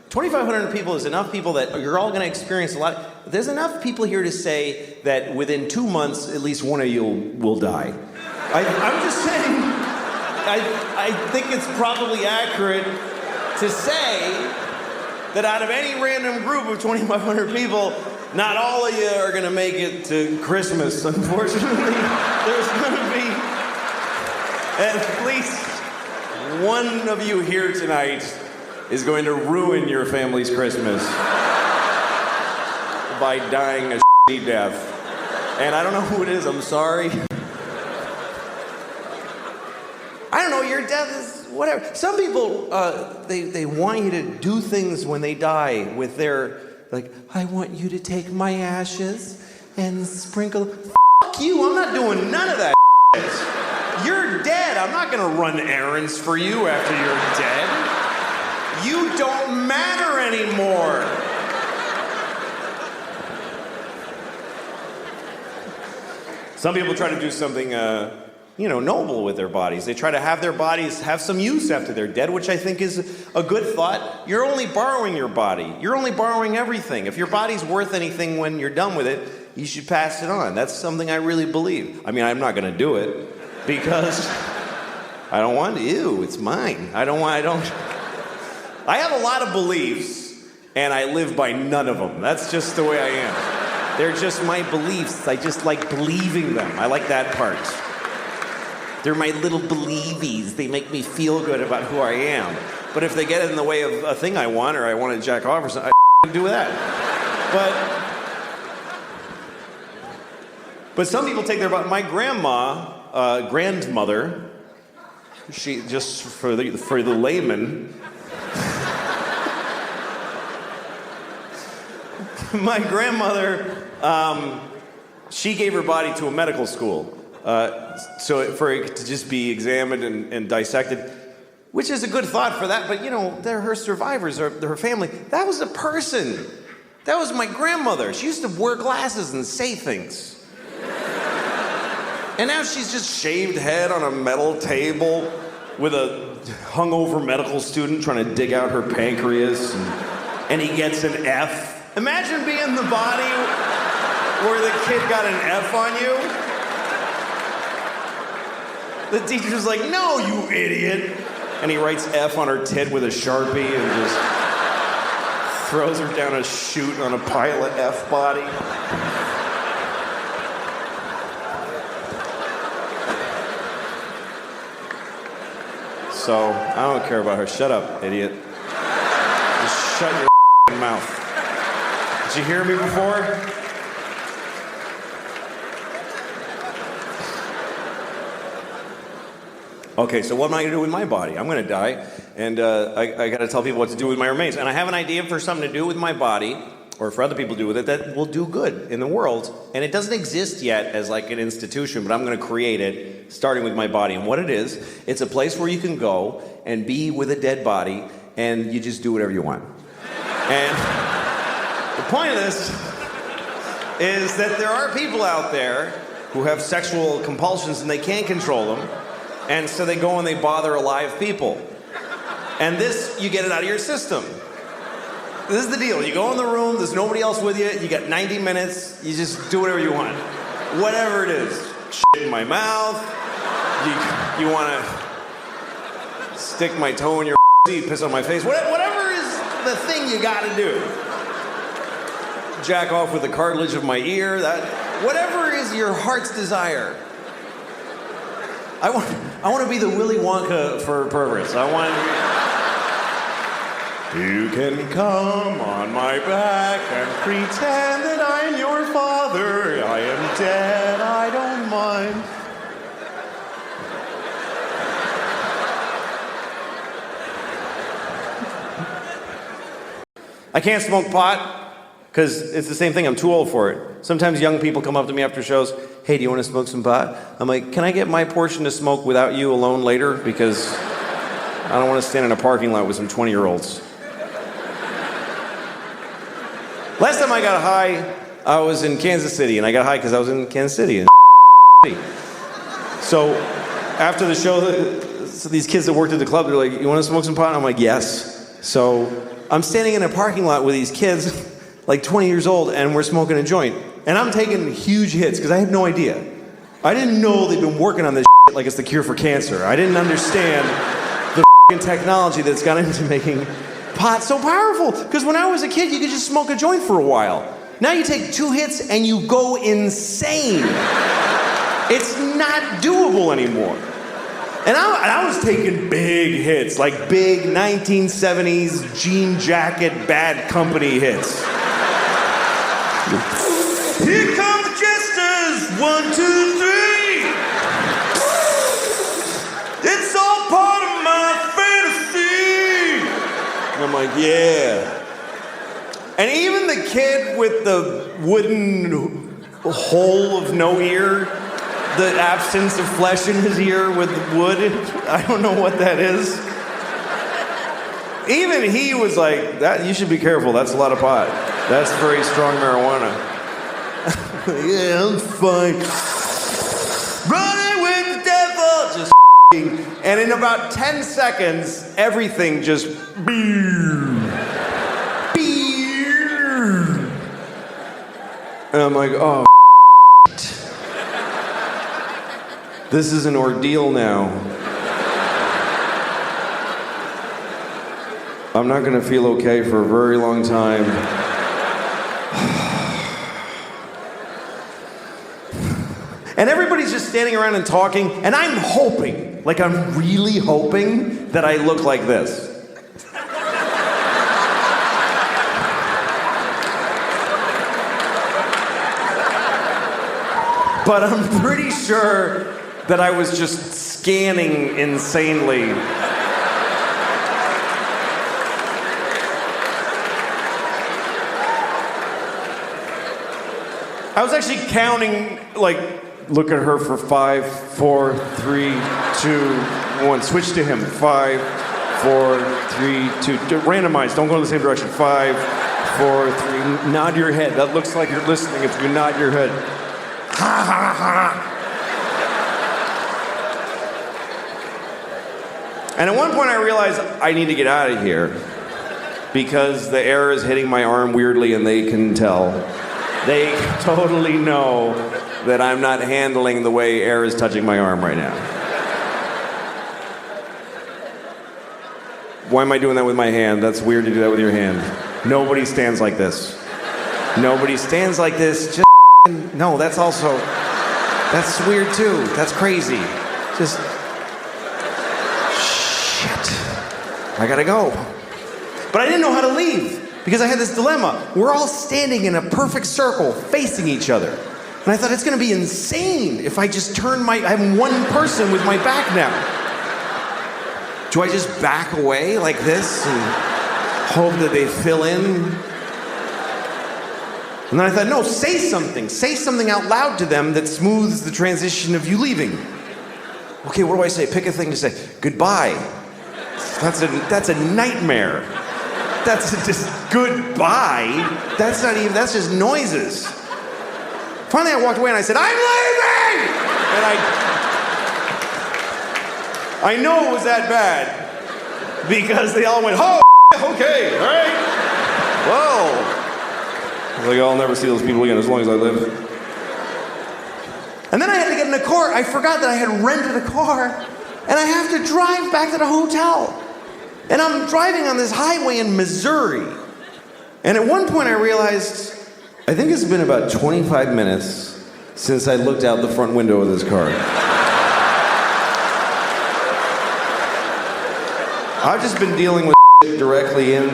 2,500 people is enough people that you're all going to experience a lot. There's enough people here to say that within 2 months, at least one of you will die. I'm just saying, I think it's probably accurate to say that out of any random group of 2,500 people, not all of you are going to make it to Christmas. Unfortunately, there's going to be at least one of you here tonight is going to ruin your family's Christmas by dying a shitty death. And I don't know who it is, I'm sorry. I don't know, your death is whatever. Some people, they want you to do things when they die with their, like, I want you to take my ashes and sprinkle. Fuck you, I'm not doing none of that shit. You're dead, I'm not gonna run errands for you after you're dead. You don't matter anymore. Some people try to do something, noble with their bodies. They try to have their bodies have some use after they're dead, which I think is a good thought. You're only borrowing your body. You're only borrowing everything. If your body's worth anything when you're done with it, you should pass it on. That's something I really believe. I mean, I'm not going to do it because I don't want to. Ew, it's mine. I have a lot of beliefs, and I live by none of them. That's just the way I am. They're just my beliefs. I just like believing them. I like that part. They're my little believies. They make me feel good about who I am. But if they get in the way of a thing I want, or I want to jack off or something, I do that. But some people take their body. My grandmother, she, just for the layman, my grandmother, she gave her body to a medical school. So for it to just be examined and dissected, which is a good thought for that, but they're her survivors, or her family. That was a person. That was my grandmother. She used to wear glasses and say things. And now she's just shaved head on a metal table with a hungover medical student trying to dig out her pancreas, and he gets an F. Imagine being the body where the kid got an F on you. The teacher's like, no, you idiot. And he writes F on her tit with a Sharpie and just throws her down a chute on a pile of F body. So, I don't care about her. Shut up, idiot. Just shut your mouth. Did you hear me before? Okay, so what am I going to do with my body? I'm going to die, and I got to tell people what to do with my remains. And I have an idea for something to do with my body, or for other people to do with it, that will do good in the world. And it doesn't exist yet as like an institution, but I'm going to create it, starting with my body. And what it is, it's a place where you can go and be with a dead body, and you just do whatever you want. And the point of this is that there are people out there who have sexual compulsions and they can't control them. And so they go and they bother alive people. And this, you get it out of your system. This is the deal. You go in the room, there's nobody else with you, you got 90 minutes, you just do whatever you want. Whatever it is. Shit in my mouth, you want to stick my toe in your piss on my face, whatever is the thing you got to do. Jack off with the cartilage of my ear, whatever is your heart's desire. I want to be the Willy Wonka for perverts. You can come on my back and pretend that I'm your father. I am dead, I don't mind. I can't smoke pot. Because it's the same thing. I'm too old for it. Sometimes young people come up to me after shows. Hey, do you want to smoke some pot? I'm like, can I get my portion to smoke without you alone later? Because I don't want to stand in a parking lot with some 20-year-olds. Last time I got high, I was in Kansas City, and I got high because I was in Kansas City. So after the show, so these kids that worked at the club, they're like, you want to smoke some pot? And I'm like, yes. So I'm standing in a parking lot with these kids, like 20 years old, and we're smoking a joint. And I'm taking huge hits because I had no idea. I didn't know they'd been working on this shit like it's the cure for cancer. I didn't understand the technology that's gone into making pot so powerful. Because when I was a kid, you could just smoke a joint for a while. Now you take 2 hits and you go insane. It's not doable anymore. And I was taking big hits, like big 1970s jean jacket Bad Company hits. Here come the jesters, 1, 2, 3. It's all part of my fantasy. And I'm like, yeah. And even the kid with the wooden hole of no ear, the absence of flesh in his ear with wood, I don't know what that is. Even he was like, "That you should be careful, that's a lot of pot. That's very strong marijuana." Yeah, I'm fine. Running with the devil, just and in about 10 seconds, everything just and I'm like, oh, this is an ordeal now. I'm not going to feel okay for a very long time. And everybody's just standing around and talking, and I'm hoping, like I'm really hoping that I look like this. But I'm pretty sure that I was just scanning insanely. I was actually counting, like, look at her for 5, 4, 3, 2, 1. Switch to him. 5, 4, 3, 2. Randomize. Don't go in the same direction. 5, 4, 3. Nod your head. That looks like you're listening if you nod your head. Ha ha ha. And at one point I realized I need to get out of here because the air is hitting my arm weirdly and they can tell. They totally know that I'm not handling the way air is touching my arm right now. Why am I doing that with my hand? That's weird to do that with your hand. Nobody stands like this. Nobody stands like this. Just no, that's that's weird too. That's crazy. Just shit. I gotta go. But I didn't know how to leave because I had this dilemma. We're all standing in a perfect circle facing each other. And I thought it's gonna be insane if I just turn I'm one person with my back now. Do I just back away like this and hope that they fill in? And then I thought, no, say something. Say something out loud to them that smooths the transition of you leaving. Okay, what do I say? Pick a thing to say. Goodbye. That's a nightmare. That's just goodbye. That's just noises. Finally, I walked away and I said, I'm leaving! And I know it was that bad because they all went, oh, okay, all right. Well. I was like, I'll never see those people again as long as I live. And then I had to get in a car. I forgot that I had rented a car, and I have to drive back to the hotel. And I'm driving on this highway in Missouri. And at one point I realized, I think it's been about 25 minutes since I looked out the front window of this car. I've just been dealing with directly in.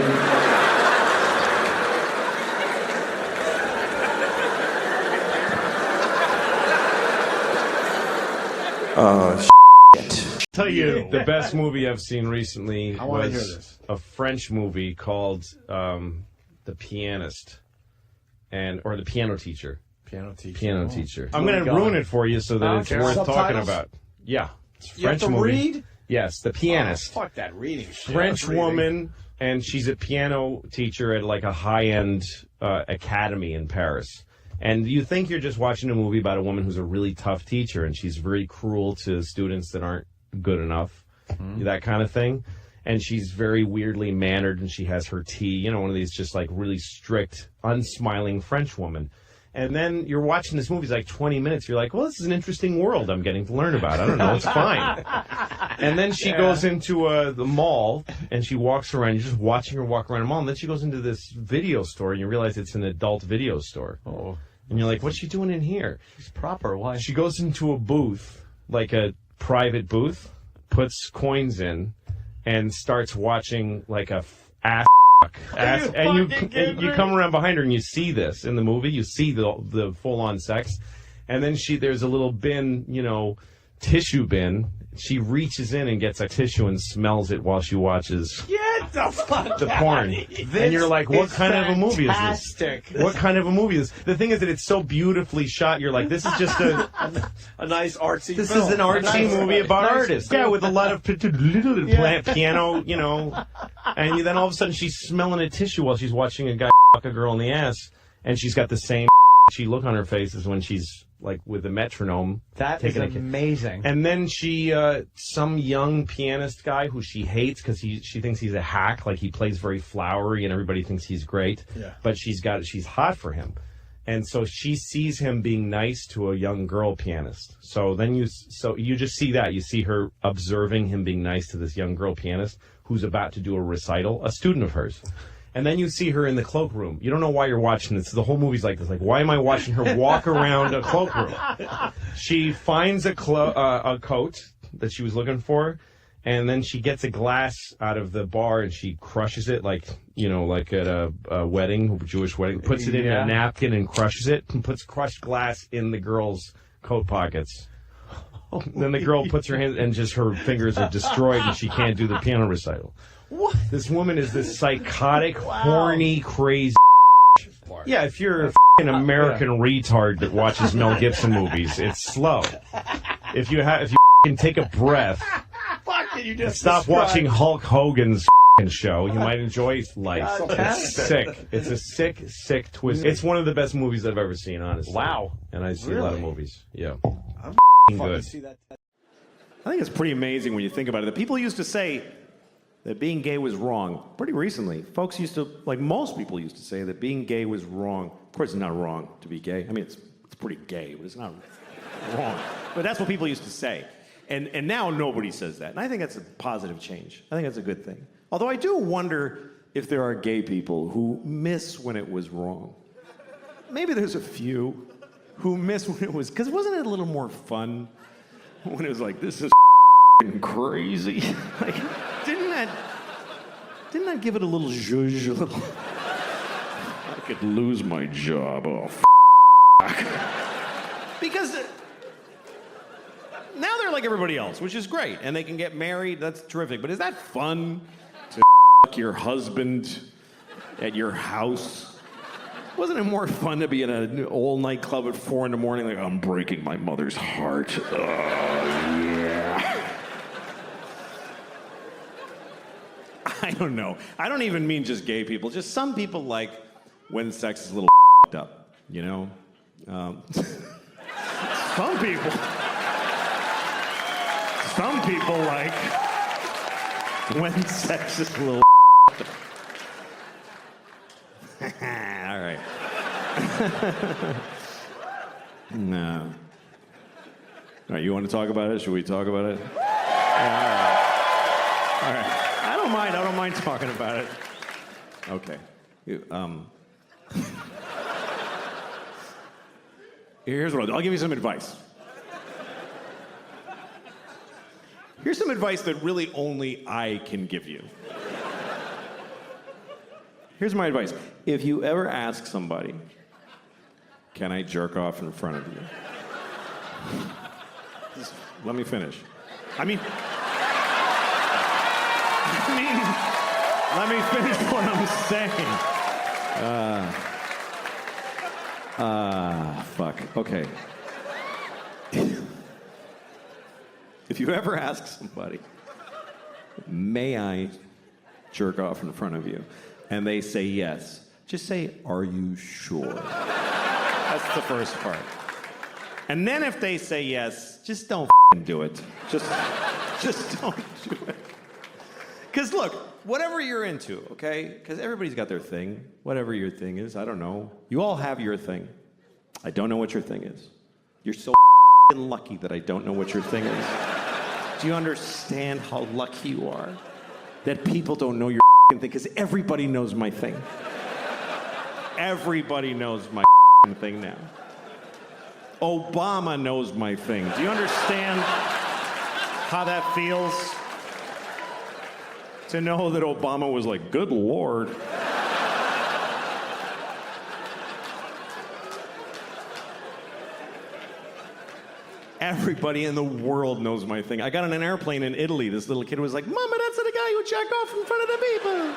Shit. Tell you the best movie I've seen recently I want to hear was this. a French movie called The Pianist. or the piano teacher. Piano teacher. Piano teacher. I'm going to ruin it for you so that it's worth talking about. Yeah. It's a You have French to movie. read? Yes, the pianist. Oh, fuck that reading shit. French Reading. woman, and she's a piano teacher at like a high-end academy in Paris. And you think you're just watching a movie about a woman who's a really tough teacher, and she's very cruel to students that aren't good enough, that kind of thing. And she's very weirdly mannered, and she has her tea, you know, one of these just like really strict, unsmiling French woman. And then you're watching this movie, it's like 20 minutes. You're like, well, this is an interesting world I'm getting to learn about. I don't know, it's fine. And then she goes into the mall, and she walks around. You're just watching her walk around the mall. And then she goes into this video store, and you realize it's an adult video store. Oh. And you're like, what's she doing in here? She's proper. Why? She goes into a booth, like a private booth, puts coins in, and starts watching like a ass. And you come around behind her and you see this in the movie. You see the full-on sex, and then there's a little bin, you know, tissue bin. She reaches in and gets a tissue and smells it while she watches Get the fuck the out porn. of here. And you're like, what kind of a movie is this? Fantastic. What kind of a movie is this? The thing is that it's so beautifully shot. You're like, this is just a nice artsy This film. is an artsy movie about artists. Yeah, with a lot of piano, you know. And then all of a sudden she's smelling a tissue while she's watching a guy fuck a girl in the ass. And she's got the same look on her face as when she's like with the metronome. That is amazing. And then she, some young pianist guy who she hates because she thinks he's a hack, like he plays very flowery and everybody thinks he's great. Yeah. But she's hot for him. And so she sees him being nice to a young girl pianist. So then you just see that. You see her observing him being nice to this young girl pianist who's about to do a recital, a student of hers. And then you see her in the cloakroom. You don't know why you're watching this. The whole movie's like this. Like, why am I watching her walk around a cloakroom? She finds a coat that she was looking for, and then she gets a glass out of the bar and she crushes it, like, you know, like at a wedding, a Jewish wedding. Puts it in a napkin and crushes it, and puts crushed glass in the girl's coat pockets. Then the girl puts her hands, and just her fingers are destroyed, and she can't do the piano recital. What? This woman is this psychotic, horny, crazy. Yeah, if you're a f***ing American retard that watches Mel Gibson movies, it's slow. If you f***ing take a breath, You just stop watching Hulk Hogan's f***ing show, you might enjoy life. It's sick. It's a sick, sick twist. It's one of the best movies I've ever seen, honestly. Wow. And I see a lot of movies. Yeah. I'm good. see that. I think it's pretty amazing when you think about it. The people used to say that being gay was wrong. Pretty recently, folks used to, like most people used to say that being gay was wrong. Of course, it's not wrong to be gay. I mean, it's pretty gay, but it's not wrong. But that's what people used to say. And now nobody says that. And I think that's a positive change. I think that's a good thing. Although I do wonder if there are gay people who miss when it was wrong. Maybe there's a few who miss when it was, because wasn't it a little more fun when it was like, this is crazy? Like, didn't that give it a little zhuzh, a little? I could lose my job. Oh, because now they're like everybody else, which is great, and they can get married. That's terrific. But is that fun to your husband at your house? Wasn't it more fun to be in an old nightclub at 4 a.m, like, I'm breaking my mother's heart? Oh, yeah. I don't know. I don't even mean just gay people. Just some people like when sex is a little up, you know? Some people like when sex is a little all right. No. All right, you want to talk about it? Should we talk about it? Yeah, all right. I don't mind talking about it. Okay. Here's what I'll give you some advice. Here's some advice that really only I can give you. Here's my advice. If you ever ask somebody, can I jerk off in front of you? Just let me finish. Let me finish what I'm saying. Fuck. Okay. If you ever ask somebody, may I jerk off in front of you? And they say yes. Just say, are you sure? That's the first part. And then if they say yes, just don't do it. Just don't do it. Because look, whatever you're into, okay? Because everybody's got their thing. Whatever your thing is, I don't know. You all have your thing. I don't know what your thing is. You're so lucky that I don't know what your thing is. Do you understand how lucky you are that people don't know your thing? Because everybody knows my thing. Everybody knows my thing now. Obama knows my thing. Do you understand how that feels? To know that Obama was like, good Lord. Everybody in the world knows my thing. I got on an airplane in Italy. This little kid was like, Mama, that's the guy who jacked off in front of the people.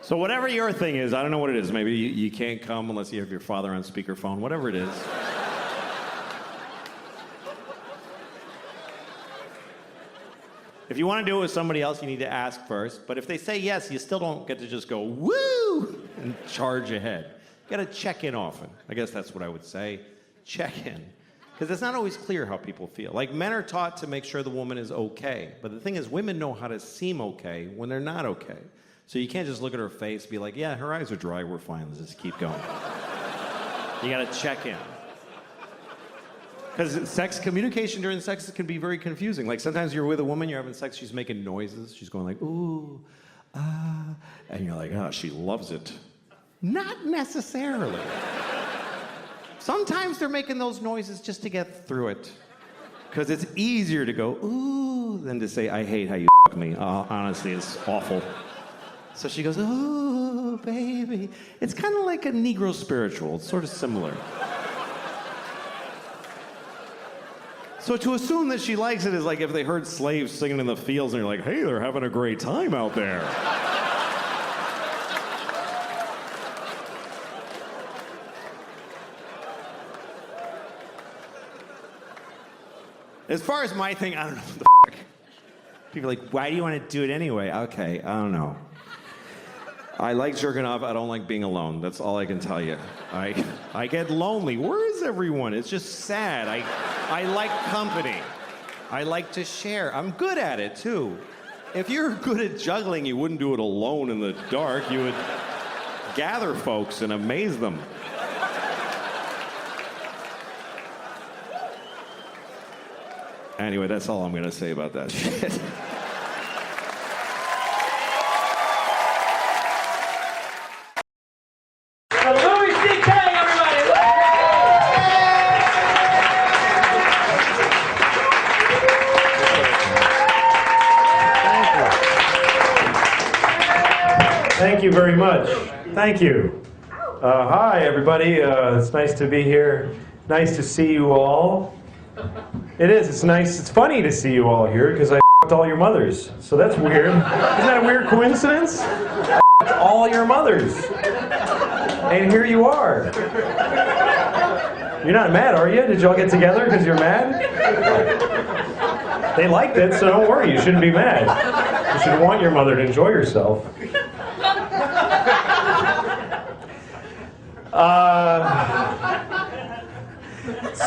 So whatever your thing is, I don't know what it is. Maybe you can't come unless you have your father on speakerphone. Whatever it is. If you want to do it with somebody else, you need to ask first. But if they say yes, you still don't get to just go, woo, and charge ahead. You got to check in often. I guess that's what I would say. Check in. Because it's not always clear how people feel. Like, men are taught to make sure the woman is okay. But the thing is, women know how to seem okay when they're not okay. So you can't just look at her face and be like, yeah, her eyes are dry, we're fine, let's just keep going. You got to check in. Because communication during sex can be very confusing. Like, sometimes you're with a woman, you're having sex, she's making noises, she's going like, ooh, and you're like, oh, she loves it. Not necessarily. Sometimes they're making those noises just to get through it. Because it's easier to go, ooh, than to say, I hate how you fuck me. Honestly, it's awful. So she goes, ooh, baby. It's kind of like a Negro spiritual. It's sort of similar. So to assume that she likes it is like if they heard slaves singing in the fields and you're like, hey, they're having a great time out there. As far as my thing, I don't know what the fuck. People are like, why do you want to do it anyway? Okay, I don't know. I like jerking off. I don't like being alone. That's all I can tell you. I get lonely. Where is everyone? It's just sad. I like company. I like to share. I'm good at it, too. If you're good at juggling, you wouldn't do it alone in the dark. You would gather folks and amaze them. Anyway, that's all I'm going to say about that shit. Thank you very much. Thank you. Hi, everybody. It's nice to be here. Nice to see you all. It is. It's nice. It's funny to see you all here because I f***ed all your mothers. So that's weird. Isn't that a weird coincidence? I f***ed all your mothers. And here you are. You're not mad, are you? Did you all get together because you're mad? They liked it, so don't worry. You shouldn't be mad. You should want your mother to enjoy herself.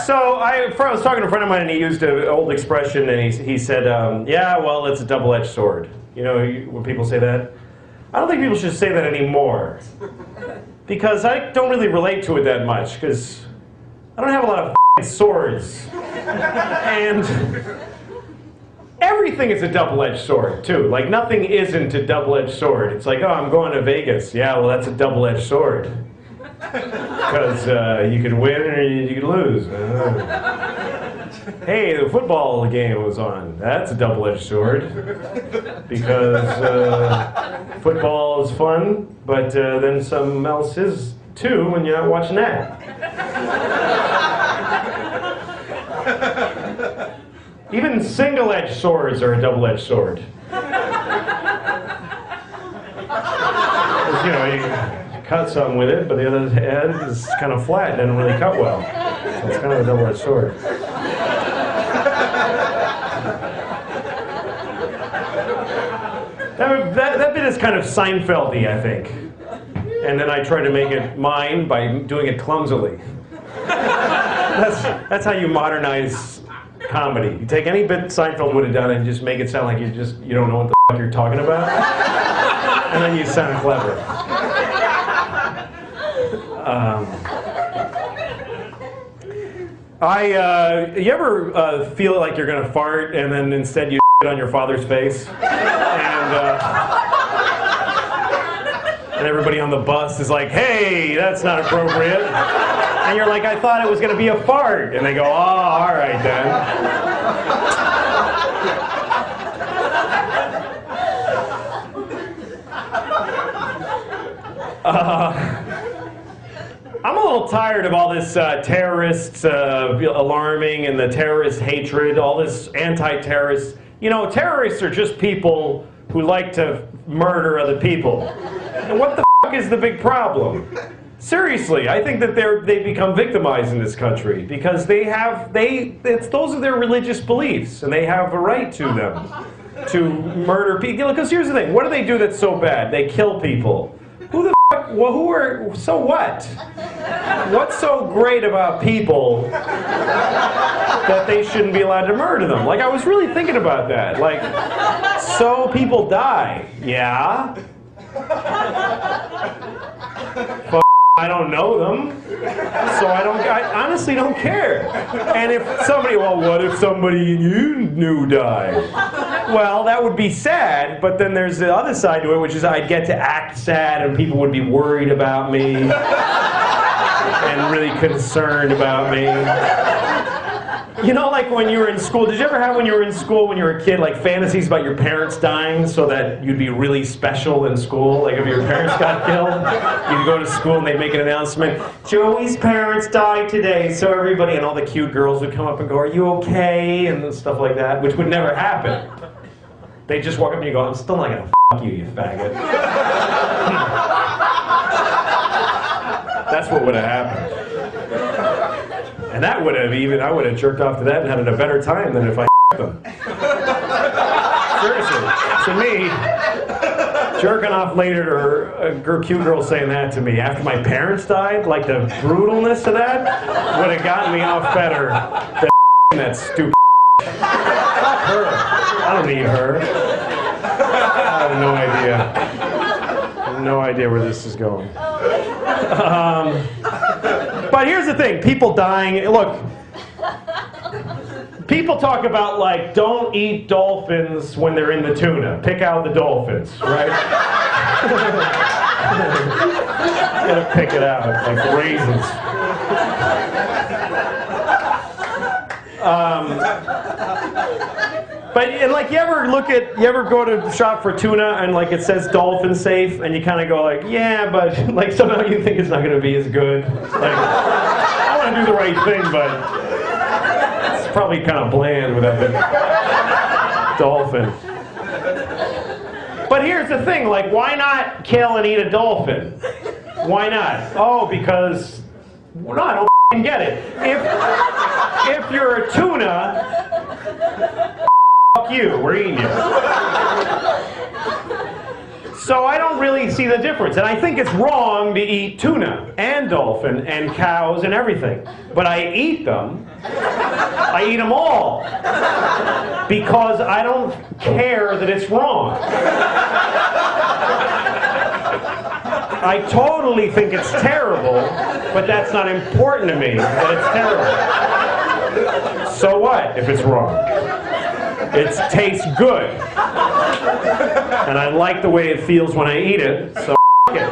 So I was talking to a friend of mine, and he used an old expression, and he said, yeah, well, it's a double-edged sword. You know, when people say that? I don't think people should say that anymore. Because I don't really relate to it that much, because I don't have a lot of swords. And everything is a double-edged sword, too. Like, nothing isn't a double-edged sword. It's like, oh, I'm going to Vegas. Yeah, well, that's a double-edged sword. Because you could win or you could lose. Hey, the football game was on. That's a double-edged sword. Because football is fun, but then something else is too when you're not watching that. Even single-edged swords are a double-edged sword. you know, you cut something with it, but the other end is kind of flat, doesn't really cut well. So it's kind of a double-edged sword. That bit is kind of Seinfeld-y, I think. And then I try to make it mine by doing it clumsily. That's how you modernize comedy. You take any bit Seinfeld would have done and just make it sound like you don't know what the fuck you're talking about. And then you sound clever. You ever feel like you're gonna fart and then instead you shit on your father's face? And everybody on the bus is like, hey, that's not appropriate. And you're like, I thought it was gonna be a fart. And they go, oh, all right then. I'm a little tired of all this terrorists alarming and the terrorist hatred, all this anti-terrorist. You know, terrorists are just people who like to murder other people. And what the fuck is the big problem? Seriously, I think that they become victimized in this country because those are their religious beliefs and they have a right to them to murder people. Because here's the thing, what do they do that's so bad? They kill people. Who the fuck, well, so what? What's so great about people that they shouldn't be allowed to murder them? Like, I was really thinking about that. Like, so people die. Yeah? I don't know them, so I honestly don't care. And if somebody, well, what if somebody you knew died? Well, that would be sad, but then there's the other side to it, which is I'd get to act sad and people would be worried about me and really concerned about me. You know, like when you were in school, did you ever have when you were in school, when you were a kid, like fantasies about your parents dying so that you'd be really special in school? Like if your parents got killed, you'd go to school and they'd make an announcement, Joey's parents died today, so everybody, and all the cute girls would come up and go, are you okay? And stuff like that, which would never happen. They'd just walk up and you go, I'm still not gonna f*** you, you faggot. That's what would have happened. And that would have I would have jerked off to that and had a better time than if I them. Seriously. To me, jerking off later to a cute girl saying that to me after my parents died, like the brutalness of that would have gotten me off better than that stupid Fuck her. I don't need her. I have no idea. I have no idea where this is going. But here's the thing, people dying, look, people talk about like, don't eat dolphins when they're in the tuna. Pick out the dolphins, right? You gotta pick it out, like raisins. But and like you ever go to shop for tuna and like it says dolphin safe and you kind of go like, yeah, but like somehow you think it's not going to be as good. Like, I want to do the right thing, but it's probably kind of bland without the dolphin. But here's the thing, like why not kill and eat a dolphin? Why not? Oh, because, well, no, I don't f***ing get it. If you're a tuna, fuck you, we're eating you. So I don't really see the difference. And I think it's wrong to eat tuna and dolphin and cows and everything. But I eat them. I eat them all. Because I don't care that it's wrong. I totally think it's terrible, but that's not important to me, that it's terrible. So what if it's wrong? It tastes good. And I like the way it feels when I eat it, so f*** it.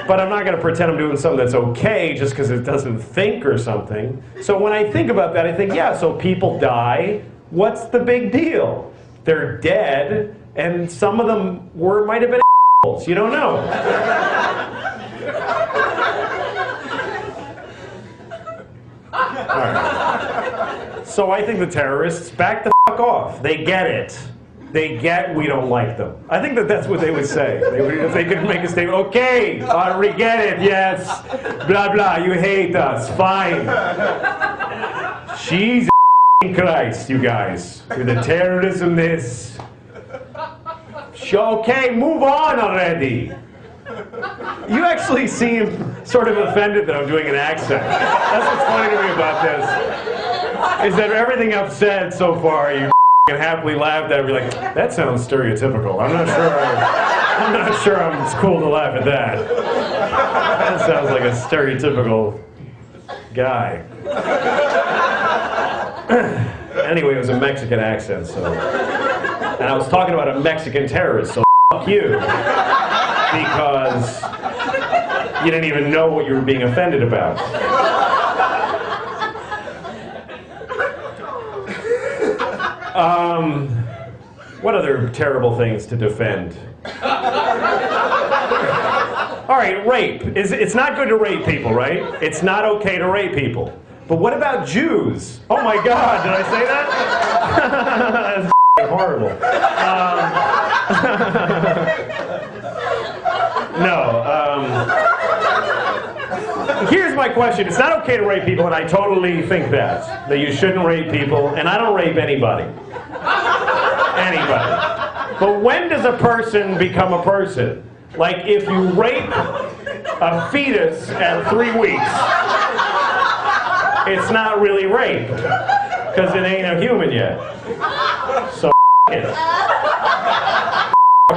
But I'm not going to pretend I'm doing something that's okay just because it doesn't think or something. So when I think about that, I think, yeah, so people die. What's the big deal? They're dead, and some of them might have been assholes. You don't know. All right. So I think the terrorists back the fuck off. They get it. they get we don't like them. I think that's what they would say. If they could make a statement, okay, we get it, yes, blah, blah, you hate us, fine. Jesus Christ, you guys, with the terrorism this. Okay, move on already. You actually seem sort of offended that I'm doing an accent. That's what's funny to me about this, is that everything I've said so far, you happily laughed at. Be like, that sounds stereotypical. I'm not sure it's cool to laugh at that. That sounds like a stereotypical guy. Anyway, it was a Mexican accent, so. And I was talking about a Mexican terrorist, so fuck you. Because you didn't even know what you were being offended about. What other terrible things to defend? All right, rape. It's not good to rape people, right? It's not okay to rape people. But what about Jews? Oh my God, did I say that? That's horrible. Here's my question. It's not okay to rape people, and I totally think that you shouldn't rape people, and I don't rape anybody. Anybody. But when does a person become a person? Like, if you rape a fetus at 3 weeks, it's not really rape, because it ain't a human yet. So it.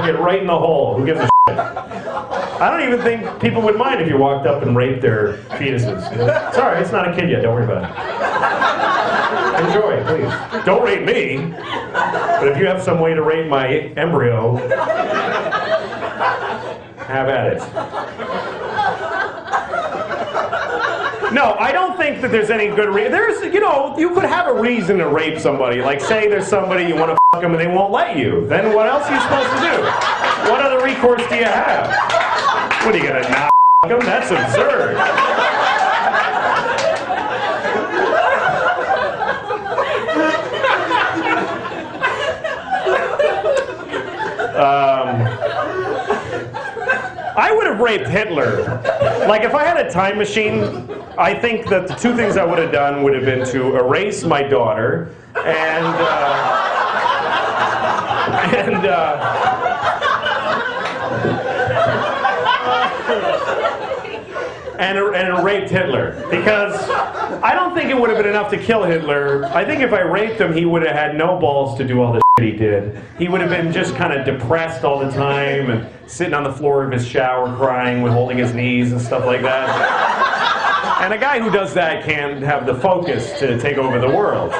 It right in the hole. Who gives a shit? I don't even think people would mind if you walked up and raped their fetuses. Sorry, it's not a kid yet. Don't worry about it. Enjoy, please. Don't rape me. But if you have some way to rape my embryo, have at it. No, I don't think that there's any good reason. You could have a reason to rape somebody. Like, say there's somebody you want to fuck them and they won't let you. Then what else are you supposed to do? What other recourse do you have? What are you gonna not fuck them? That's absurd. I would have raped Hitler. Like, if I had a time machine, I think that the 2 things I would have done would have been to erase my daughter and raped Hitler, because I don't think it would have been enough to kill Hitler. I think if I raped him, he would have had no balls to do all the shit he did. He would have been just kind of depressed all the time and sitting on the floor of his shower crying with holding his knees and stuff like that. And a guy who does that can't have the focus to take over the world.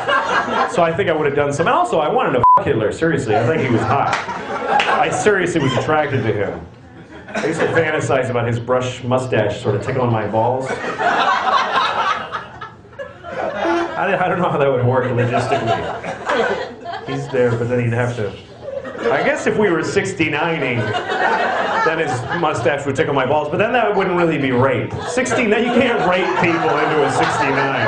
So I think I would have done some. And also, I wanted to fuck Hitler, seriously. I think he was hot. I seriously was attracted to him. I used to fantasize about his brush mustache sort of tickling my balls. I don't know how that would work logistically. He's there, but then he'd have to... I guess if we were 69ing, then his mustache would tickle my balls, but then that wouldn't really be rape. 69, you can't rape people into a 69.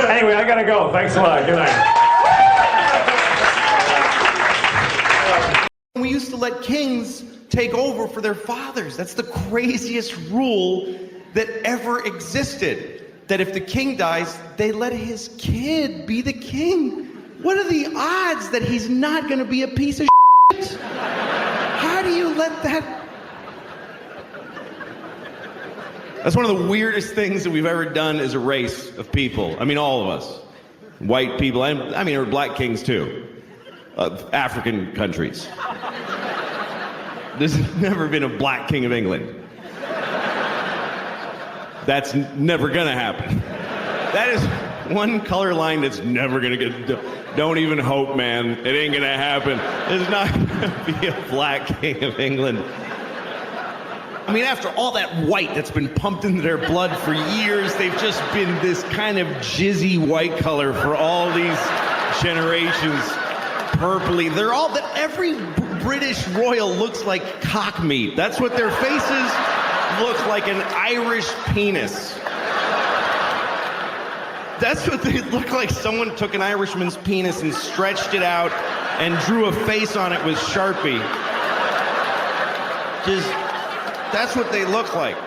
Anyway, I gotta go. Thanks a lot. Good night. We used to let kings take over for their fathers. That's the craziest rule that ever existed. That if the king dies, they let his kid be the king. What are the odds that he's not going to be a piece of shit? How do you let that... That's one of the weirdest things that we've ever done as a race of people. I mean, all of us. White people, I mean, there were black kings too. African countries. There's never been a black king of England. That's never gonna happen. That is one color line that's never gonna get... Don't even hope, man. It ain't gonna happen. There's not gonna be a black king of England. I mean, after all that white that's been pumped into their blood for years, they've just been this kind of jizzy white color for all these generations. Purpley. They're all... Every British royal looks like cock meat. That's what their faces look like, an Irish penis. That's what they look like. Someone took an Irishman's penis and stretched it out and drew a face on it with Sharpie. Just, that's what they look like.